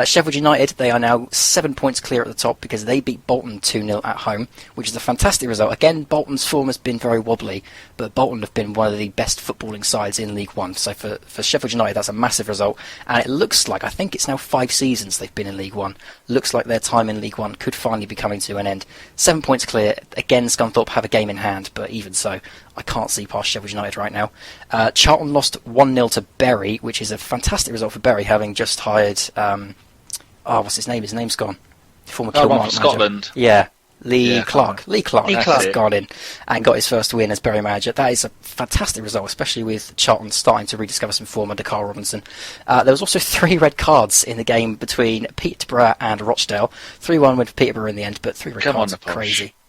Sheffield United, they are now 7 points clear at the top because they beat Bolton 2-0 at home, which is a fantastic result. Again, Bolton's form has been very wobbly, but Bolton have been one of the best footballing sides in League One. So for Sheffield United, that's a massive result. And it looks like, I think it's now 5 seasons they've been in League One. Looks like their time in League One could finally be coming to an end. 7 points clear. Again, Scunthorpe have a game in hand, but even so, I can't see past Sheffield United right now. Charlton lost 1-0 to Bury, which is a fantastic result for Bury, having just hired... what's his name? His name's gone. Former Kilmarnock from Scotland. Yeah. Lee Clark Clark. has gone in and got his first win as Bury manager. That is a fantastic result, especially with Charlton starting to rediscover some form under Carl Robinson. There was also 3 red cards in the game between Peterborough and Rochdale. 3-1 win for Peterborough in the end, but 3 red cards.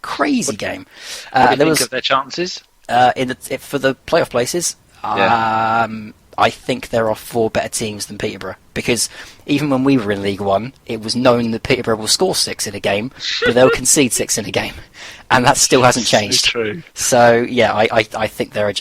Crazy game. What do you think of their chances? For the playoff places, I think there are 4 better teams than Peterborough, because even when we were in League One, it was known that Peterborough will score 6 in a game, but they'll concede 6 in a game, and that still hasn't changed. So true. So yeah, I think there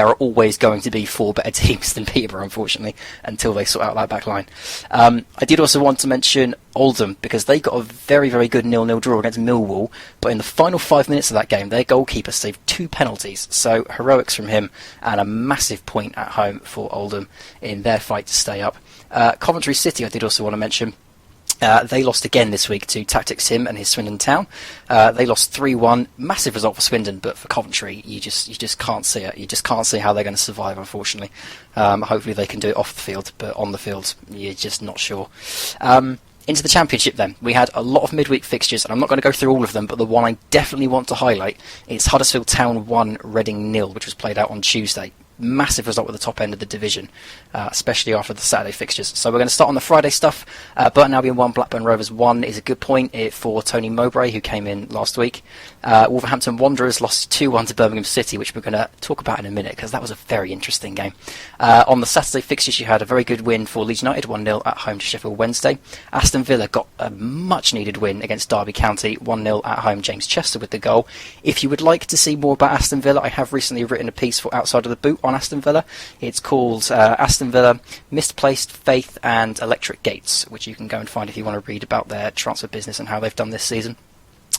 are always going to be 4 better teams than Peterborough, unfortunately, until they sort out that back line. I did also want to mention Oldham, because they got a very, very good 0-0 draw against Millwall, but in the final 5 minutes of that game, their goalkeeper saved 2 penalties, so heroics from him, and a massive point at home for Oldham in their fight to stay up. Coventry City, I did also want to mention. They lost again this week to Tactics Tim and his Swindon Town. They lost 3-1. Massive result for Swindon, but for Coventry, you just can't see it. You just can't see how they're going to survive, unfortunately. Hopefully they can do it off the field, but on the field, you're just not sure. Into the Championship then. We had a lot of midweek fixtures, and I'm not going to go through all of them, but the one I definitely want to highlight is Huddersfield Town 1, Reading 0, which was played out on Tuesday. Massive result at the top end of the division, especially after the Saturday fixtures. So we're going to start on the Friday stuff. Burton Albion 1, Blackburn Rovers 1 is a good point for Tony Mowbray, who came in last week. Wolverhampton Wanderers lost 2-1 to Birmingham City, which we're going to talk about in a minute, because that was a very interesting game. On the Saturday fixtures, you had a very good win for Leeds United, 1-0 at home to Sheffield Wednesday. Aston Villa got a much-needed win against Derby County, 1-0 at home, James Chester with the goal. If you would like to see more about Aston Villa, I have recently written a piece for Outside of the Boot on Aston Villa. It's called Aston Villa, Misplaced Faith and Electric Gates, which you can go and find if you want to read about their transfer business and how they've done this season.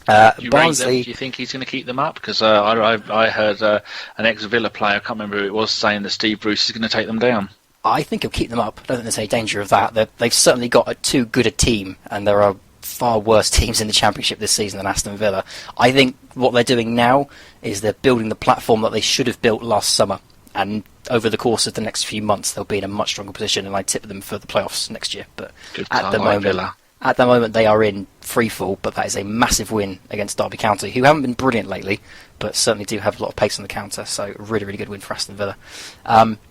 Barnsley, do you think he's going to keep them up? Because I heard an ex-Villa player, I can't remember who it was, saying that Steve Bruce is going to take them down. I think he'll keep them up. I don't think there's any danger of that. They've certainly got too good a team, and there are far worse teams in the Championship this season than Aston Villa. I think what they're doing now is they're building the platform that they should have built last summer, and over the course of the next few months they'll be in a much stronger position, and I tip them for the playoffs next year. But at the moment they are in free fall, but that is a massive win against Derby County, who haven't been brilliant lately, but certainly do have a lot of pace on the counter, so really, really good win for Aston Villa.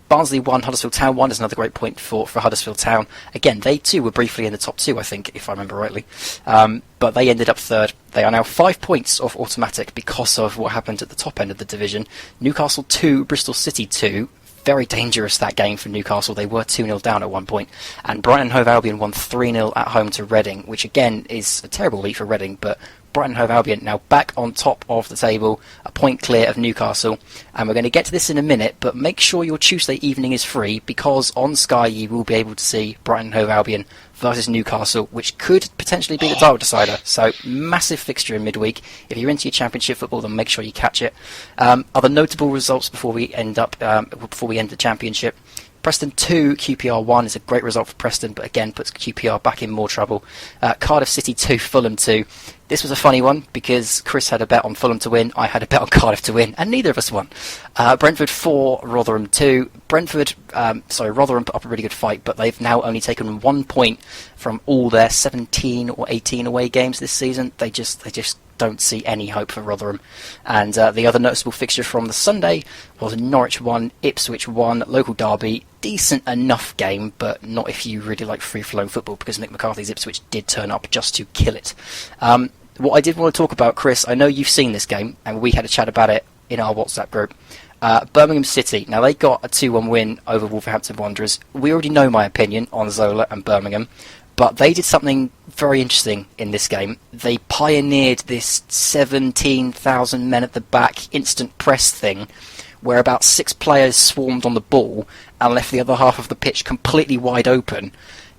Barnsley 1, Huddersfield Town 1 is another great point for Huddersfield Town. Again, they too were briefly in the top 2, I think, if I remember rightly. But they ended up third. They are now 5 points off automatic because of what happened at the top end of the division. Newcastle 2, Bristol City 2. Very dangerous, that game for Newcastle. They were 2-0 down at one point. And Brighton Hove Albion won 3-0 at home to Reading, which again is a terrible week for Reading, but Brighton Hove Albion now back on top of the table, a point clear of Newcastle. And we're going to get to this in a minute, but make sure your Tuesday evening is free, because on Sky you will be able to see Brighton Hove Albion versus Newcastle, which could potentially be the title decider. So massive fixture in midweek. If you're into your Championship football, then make sure you catch it. Other notable results before we end the Championship. Preston 2, QPR 1 is a great result for Preston, but again puts QPR back in more trouble. Cardiff City 2, Fulham 2. This was a funny one because Chris had a bet on Fulham to win, I had a bet on Cardiff to win, and neither of us won. Brentford 4, Rotherham 2. Rotherham put up a really good fight, but they've now only taken 1 point from all their 17 or 18 away games this season. They just don't see any hope for Rotherham. And the other noticeable fixture from the Sunday was Norwich 1, Ipswich 1, local derby. Decent enough game, but not if you really like free-flowing football, because Mick McCarthy's Ipswich did turn up just to kill it. What I did want to talk about, Chris, I know you've seen this game, and we had a chat about it in our WhatsApp group. Birmingham City, now they got a 2-1 win over Wolverhampton Wanderers. We already know my opinion on Zola and Birmingham, but they did something very interesting in this game. They pioneered this 17,000 men at the back instant press thing, where about 6 players swarmed on the ball and left the other half of the pitch completely wide open.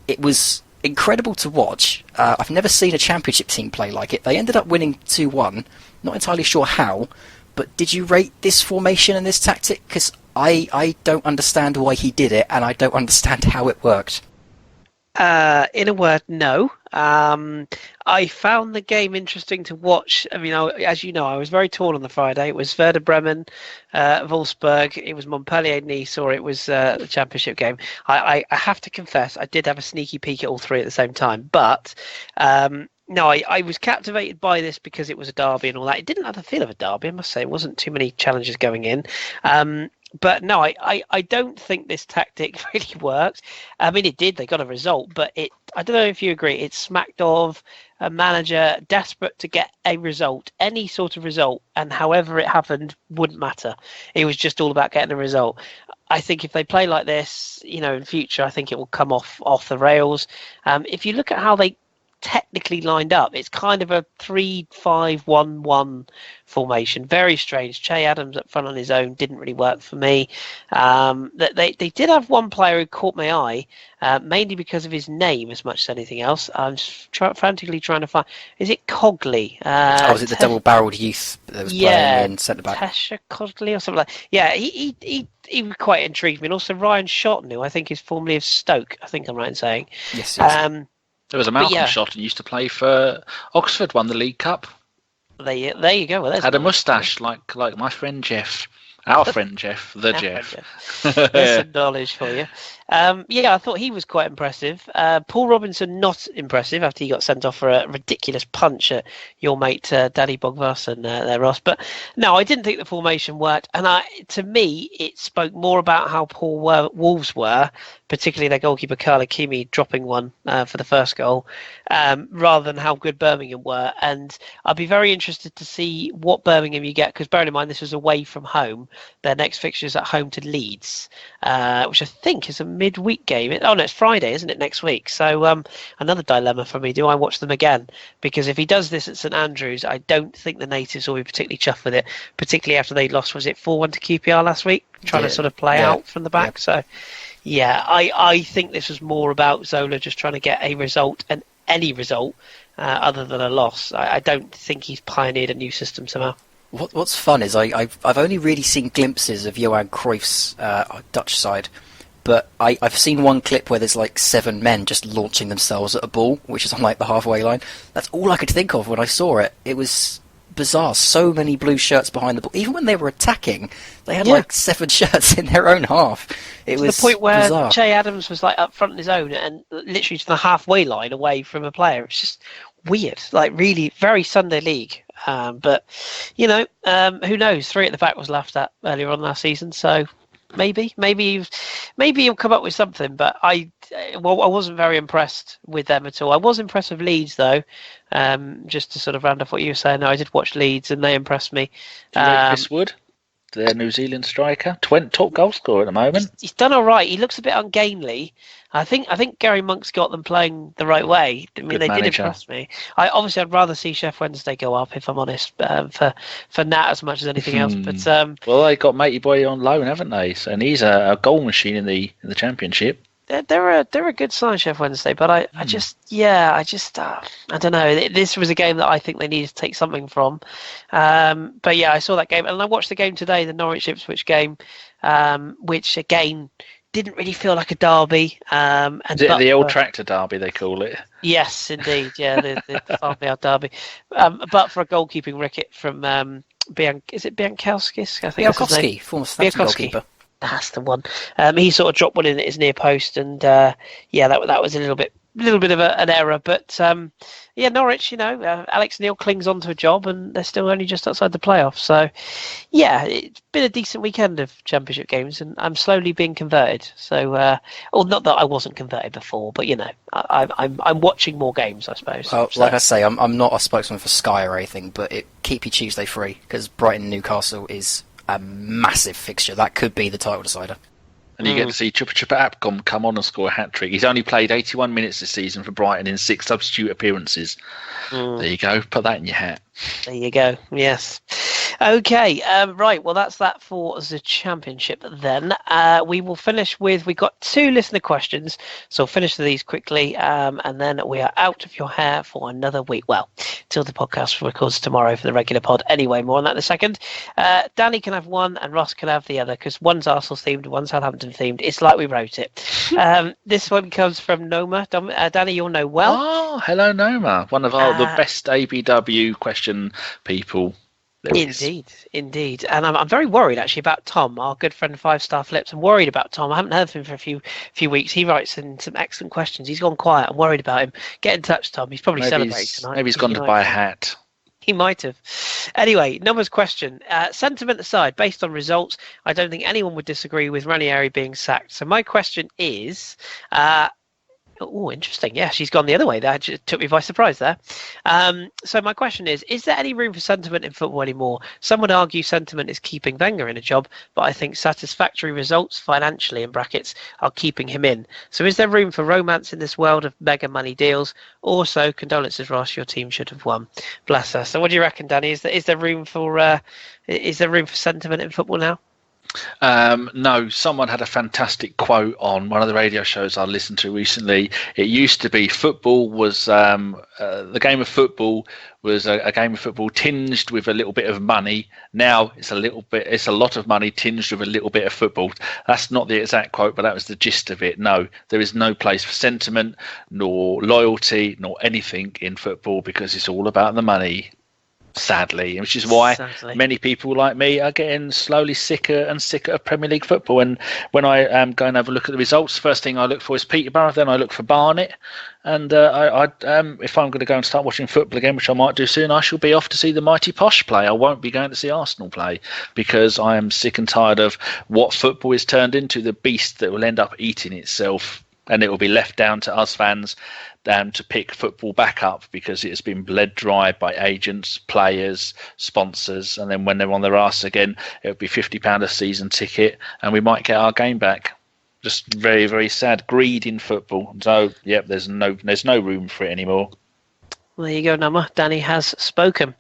It was incredible to watch. I've never seen a Championship team play like it. They ended up winning 2-1. Not entirely sure how, but did you rate this formation and this tactic? Because I don't understand why he did it, and I don't understand how it worked. In a word, no. I found the game interesting to watch. I mean, as you know, I was very torn on the Friday. It was Werder Bremen, Wolfsburg, it was Montpellier, Nice, or it was the Championship game. I have to confess, I did have a sneaky peek at all three at the same time. But No, I was captivated by this because it was a derby and all that. It didn't have the feel of a derby, I must say. It wasn't too many challenges going in. But no, I don't think this tactic really worked. I mean, it did. They got a result, but I don't know if you agree. It smacked of a manager desperate to get a result, any sort of result, and however it happened wouldn't matter. It was just all about getting a result. I think if they play like this, in future, I think it will come off the rails. If you look at how they technically lined up, it's kind of a 3-5-1-1 formation. Very strange. Che Adams up front on his own didn't really work for me. They did have one player who caught my eye, mainly because of his name as much as anything else. I'm frantically trying to find. Is it Cogley? Was it the double-barreled youth that was playing in centre back? Tesha Cogley or something like that. Yeah, he quite intrigued me. And also Ryan Shotton, who I think is formerly of Stoke. I think I'm right in saying. Yes. There was a Malcolm Shotton used to play for Oxford, won the League Cup. There you go. Well, had a moustache like my friend Jeff. Our friend Jeff, Jeff. There's some knowledge for you. I thought he was quite impressive. Paul Robinson, not impressive after he got sent off for a ridiculous punch at your mate Danny Bogvarsson there, Ross. But no, I didn't think the formation worked. And to me, it spoke more about how poor Wolves were, particularly their goalkeeper Carl Akimi dropping one for the first goal, rather than how good Birmingham were. And I'd be very interested to see what Birmingham you get, because bearing in mind this was away from home. Their next fixture is at home to Leeds, which I think is a midweek game. Oh no, it's Friday, isn't it, next week? So another dilemma for me. Do I watch them again? Because if he does this at St Andrews, I don't think the natives will be particularly chuffed with it, particularly after they lost, was it 4-1 to QPR last week? Trying to sort of play out from the back. So I think this was more about Zola just trying to get a result, and any result other than a loss. I don't think he's pioneered a new system somehow. What's fun is I've only really seen glimpses of Johan Cruyff's Dutch side, but I've seen one clip where there's like 7 men just launching themselves at a ball, which is on like the halfway line. That's all I could think of when I saw it. It was bizarre. So many blue shirts behind the ball. Even when they were attacking, they had like 7 shirts in their own half. It was the point where bizarre. Che Adams was like up front on his own and literally to the halfway line away from a player. It's just weird, like really very Sunday League. But who knows? 3 at the back was laughed at earlier on last season, so maybe he'll come up with something. But I wasn't very impressed with them at all. I was impressed with Leeds though. Just to sort of round off what you were saying, I did watch Leeds and they impressed me. Chris Wood, their New Zealand striker, top goal scorer at the moment. He's done all right. He looks a bit ungainly. I think Gary Monk's got them playing the right way. I mean, they did impress me. I'd rather see Sheff Wednesday go up, if I'm honest, for Nat as much as anything else. But well, they got Matey Boy on loan, haven't they? And he's a goal machine in the Championship. They're a good sign, Sheff Wednesday, but I don't know. This was a game that I think they needed to take something from. But yeah, I saw that game, and I watched the game today, the Norwich Ipswich game, which again didn't really feel like a derby. Is it the old tractor derby they call it? Yes, indeed. Yeah, the Farmyard derby. But for a goalkeeping ricket from is it Biankowskis? I think Biankowski, former Southampton goalkeeper. That's the one. He sort of dropped one in at his near post, and that was a little bit of an error. But Norwich, Alex Neil clings on to a job, and they're still only just outside the playoffs. So, yeah, it's been a decent weekend of Championship games, and I'm slowly being converted. So, not that I wasn't converted before, but I'm watching more games, I suppose. Well, like I say, I'm not a spokesman for Sky or anything, but keep your Tuesday free, because Brighton Newcastle is a massive fixture. That could be the title decider. And you get to see Chupa Apcom come on and score a hat-trick. He's only played 81 minutes this season for Brighton in 6 substitute appearances. There you go. Put that in your hat. There you go. Yes. Okay. Right. Well, that's that for the Championship then. We will finish with, we've got 2 listener questions, so we'll finish these quickly, and then we are out of your hair for another week. Well, till the podcast records tomorrow for the regular pod. Anyway, more on that in a second. Danny can have one and Ross can have the other, because one's Arsenal themed, one's Southampton themed. It's like we wrote it. This one comes from Noma. Danny, you'll know well. Oh, hello Noma. One of the best ABW question people. Indeed. And I'm very worried actually about Tom, our good friend Five Star Flips. I'm worried about Tom. I haven't heard from him for a few weeks. He writes in some excellent questions. He's gone quiet. I'm worried about him. Get in touch, Tom. He's probably celebrating tonight. Maybe he's gone to buy a hat. He might have. Anyway, numbers question. Sentiment aside, based on results, I don't think anyone would disagree with Ranieri being sacked. So my question is, oh, interesting. Yeah, she's gone the other way. That just took me by surprise there. So my question is there any room for sentiment in football anymore? Some would argue sentiment is keeping Wenger in a job, but I think satisfactory results financially, in brackets, are keeping him in. So is there room for romance in this world of mega money deals? Also, condolences, Ross, your team should have won. Bless her. So what do you reckon, Danny? Is there room for sentiment in football now? No, someone had a fantastic quote on one of the radio shows I listened to recently. It used to be football was the game of football was a game of football tinged with a little bit of money. Now it's a lot of money tinged with a little bit of football. That's not the exact quote, but that was the gist of it. No, there is no place for sentiment, nor loyalty, nor anything in football because it's all about the money. Sadly, which is why many people like me are getting slowly sicker and sicker of Premier League football. And when I go and have a look at the results, first thing I look for is Peterborough, then I look for Barnet. And if I'm going to go and start watching football again, which I might do soon, I shall be off to see the mighty Posh play. I won't be going to see Arsenal play because I am sick and tired of what football is turned into, the beast that will end up eating itself. And it will be left down to us fans to pick football back up because it has been bled dry by agents, players, sponsors. And then when they're on their arse again, it will be £50 a season ticket and we might get our game back. Just very, very sad. Greed in football. So, yep, there's no room for it anymore. Well, there you go, Nama. Danny has spoken.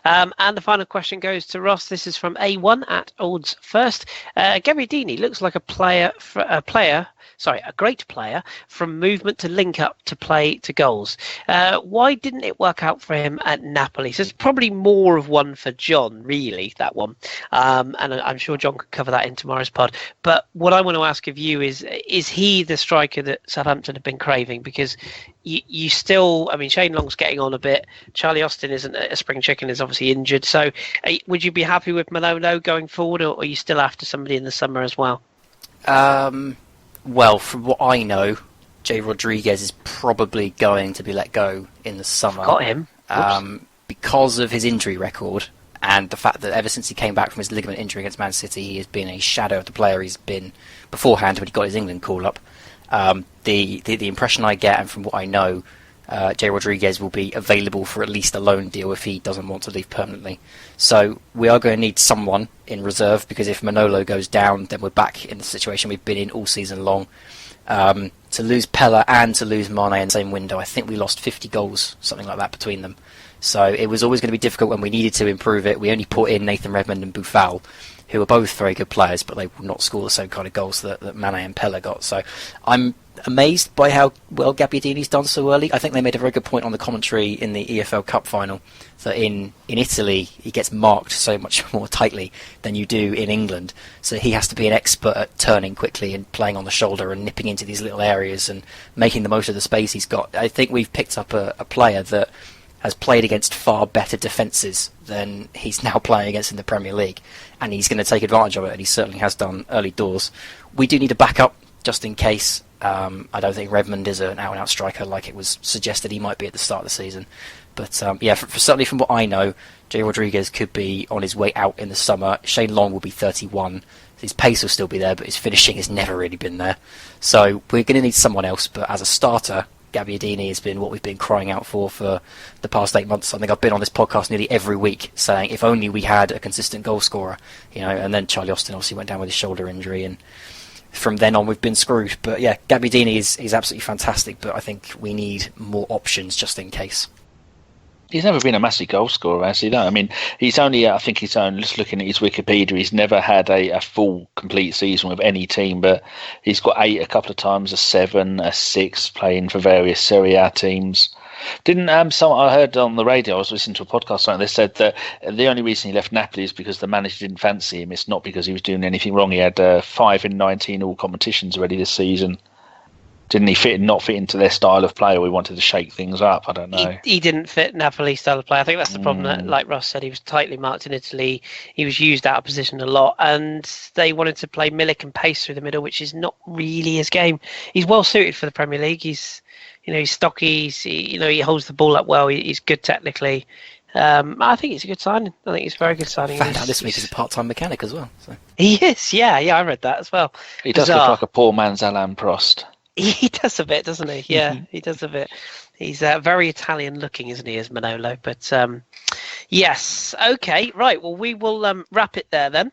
And the final question goes to Ross. This is from A1 at Odds First. Gabbiadini looks like a great player from movement to link up to play to goals. Why didn't it work out for him at Napoli? So it's probably more of one for John, really, that one. And I'm sure John could cover that in tomorrow's pod. But what I want to ask of you is he the striker that Southampton have been craving? Because you still, I mean, Shane Long's getting on a bit. Charlie Austin isn't a spring chicken, is obviously injured. So would you be happy with Manolo going forward, or are you still after somebody in the summer as well? Well, from what I know, Jay Rodriguez is probably going to be let go in the summer. Got him. Because of his injury record and the fact that ever since he came back from his ligament injury against Man City, he has been a shadow of the player he's been beforehand when he got his England call-up. The impression I get, and from what I know, Jay Rodriguez will be available for at least a loan deal if he doesn't want to leave permanently. So we are going to need someone in reserve, because if Manolo goes down, then we're back in the situation we've been in all season long. To lose Pella and to lose Mane in the same window, I think we lost 50 goals, something like that, between them. So it was always going to be difficult when we needed to improve it. We only put in Nathan Redmond and Boufal, who are both very good players, but they will not score the same kind of goals that Mane and Pella got. So I'm amazed by how well Gabbiadini's done so early. I think they made a very good point on the commentary in the EFL Cup final that in Italy he gets marked so much more tightly than you do in England. So he has to be an expert at turning quickly and playing on the shoulder and nipping into these little areas and making the most of the space he's got. I think we've picked up a player that has played against far better defences than he's now playing against in the Premier League, and he's going to take advantage of it, and he certainly has done early doors. We do need a backup just in case. I don't think Redmond is an out-and-out striker like it was suggested he might be at the start of the season. But certainly from what I know, Jay Rodriguez could be on his way out in the summer. Shane Long will be 31. His pace will still be there, but his finishing has never really been there. So we're going to need someone else, but as a starter, Gabbiadini has been what we've been crying out for the past 8 months. I think I've been on this podcast nearly every week saying if only we had a consistent goal scorer, and then Charlie Austin obviously went down with his shoulder injury, and from then on we've been screwed. But yeah, Gabbiadini is absolutely fantastic, but I think we need more options just in case. He's never been a massive goal scorer, has he? No, I mean, he's only, I think he's only, just looking at his Wikipedia, he's never had a full, complete season with any team, but he's got 8 a couple of times, a 7, a 6, playing for various Serie A teams. Didn't I heard on the radio, I was listening to a podcast, and they said that the only reason he left Napoli is because the manager didn't fancy him. It's not because he was doing anything wrong. He had 5 in 19 all competitions already this season. Didn't he not fit into their style of play, or we wanted to shake things up? I don't know. He didn't fit Napoli's style of play. I think that's the problem. That, like Ross said, he was tightly marked in Italy. He was used out of position a lot, and they wanted to play Milik and pace through the middle, which is not really his game. He's well suited for the Premier League. He's stocky. He holds the ball up well. He's good technically. I think it's a good signing. I think it's a very good signing. Found out this week he's a part-time mechanic as well. So. He is. Yeah, I read that as well. He does look like a poor man's Alain Prost. He does a bit, doesn't he? Yeah, he does a bit. He's very Italian-looking, isn't he, as Manolo? But yes, okay, right. Well, we will wrap it there then.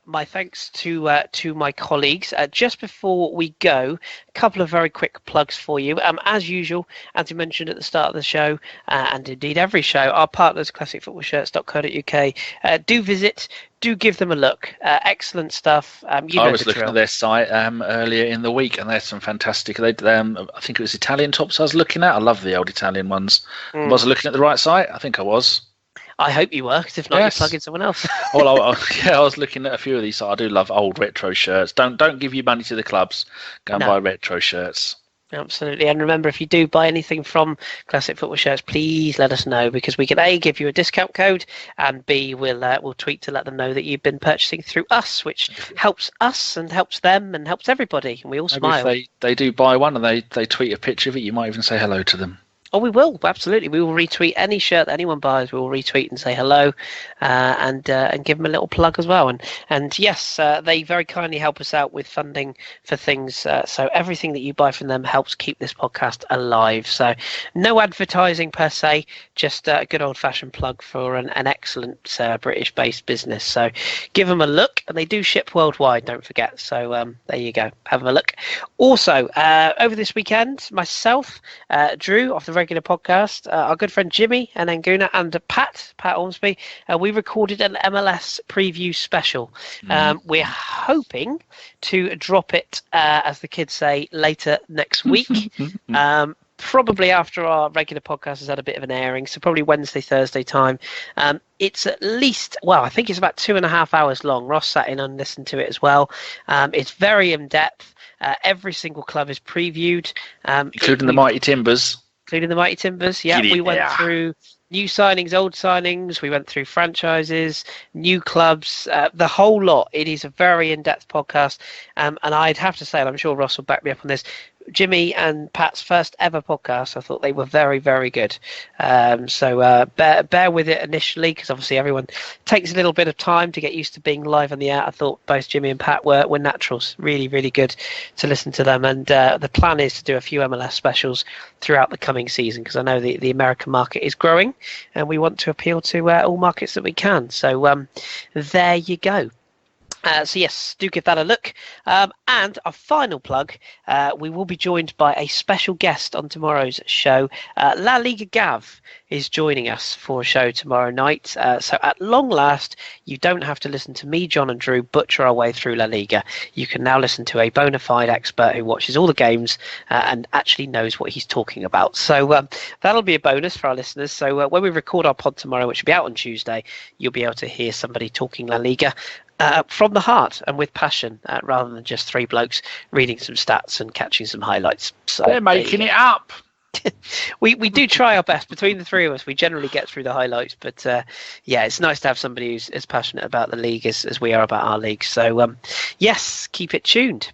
My thanks to my colleagues. Just before we go, a couple of very quick plugs for you. As usual, as we mentioned at the start of the show, and indeed every show, our partners, classicfootballshirts.co.uk, do visit. Do give them a look. Excellent stuff. I was looking at their site earlier in the week, and there's some fantastic. I think it was Italian tops I was looking at. I love the old Italian ones. Was I looking at the right site? I think I was. I hope you were, because if not, yes. You're plugging someone else. Well, I was looking at a few of these. So I do love old retro shirts. Don't give your money to the clubs. Go and buy retro shirts. Absolutely. And remember, if you do buy anything from Classic Football Shirts, please let us know, because we can A, give you a discount code, and B, we'll tweet to let them know that you've been purchasing through us, which helps us and helps them and helps everybody, and we all smile. If they do buy one and they tweet a picture of it, you might even say hello to them. Oh, we will, absolutely. We will retweet any shirt that anyone buys. We will retweet and say hello, and give them a little plug as well. And yes, they very kindly help us out with funding for things. So everything that you buy from them helps keep this podcast alive. So no advertising per se, just a good old-fashioned plug for an excellent British-based business. So give them a look, and they do ship worldwide, don't forget. So there you go. Have a look. Also, over this weekend, myself, Drew, off the regular podcast, our good friend Jimmy and Anguna and Pat Ormsby, we recorded an MLS preview special. We're hoping to drop it, as the kids say, later next week. Probably after our regular podcast has had a bit of an airing, so probably Wednesday, Thursday time. It's at least, I think it's about 2.5 hours long. Ross sat in and listened to it as well. It's very in-depth. Every single club is previewed. Including the Mighty Timbers. Including the Mighty Timbers, yeah. We went through new signings, old signings. We went through franchises, new clubs, the whole lot. It is a very in-depth podcast. And I'd have to say, and I'm sure Ross will back me up on this, Jimmy and Pat's first ever podcast, I thought they were very, very good. So bear with it initially, because obviously everyone takes a little bit of time to get used to being live on the air. I thought both Jimmy and Pat were naturals. Really, really good to listen to them. And the plan is to do a few MLS specials throughout the coming season, because I know the American market is growing, and we want to appeal to all markets that we can. So there you go. So yes, do give that a look. And our final plug, we will be joined by a special guest on tomorrow's show. La Liga Gav is joining us for a show tomorrow night. So at long last, you don't have to listen to me, John and Drew, butcher our way through La Liga. You can now listen to a bona fide expert who watches all the games and actually knows what he's talking about. So that'll be a bonus for our listeners. So when we record our pod tomorrow, which will be out on Tuesday, you'll be able to hear somebody talking La Liga from the heart and with passion, rather than just three blokes reading some stats and catching some highlights. So they're making it up. we do try our best. Between the three of us, we generally get through the highlights, but it's nice to have somebody who's as passionate about the league as we are about our league. So yes, keep it tuned.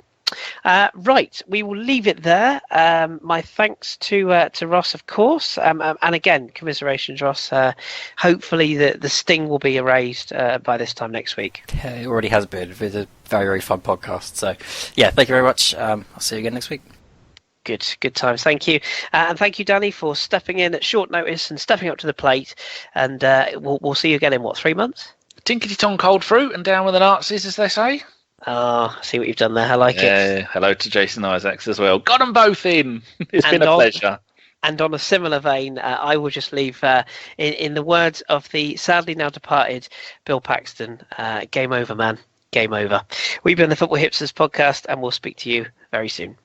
Right, we will leave it there. My thanks to Ross, of course, and again, commiserations, Ross. Hopefully the sting will be erased by this time next week. Yeah, it already has been. It's a very, very fun podcast. So, yeah, thank you very much. I'll see you again next week. Good times. Thank you, and thank you, Danny, for stepping in at short notice and stepping up to the plate. And we'll see you again in 3 months? Tinkety tong cold fruit and down with the Nazis, as they say. Oh, I see what you've done there. I like it. Hello to Jason Isaacs as well. Got them both in. It's been a pleasure. And on a similar vein, I will just leave, in the words of the sadly now departed Bill Paxton, game over, man. Game over. We've been the Football Hipsters podcast, and we'll speak to you very soon.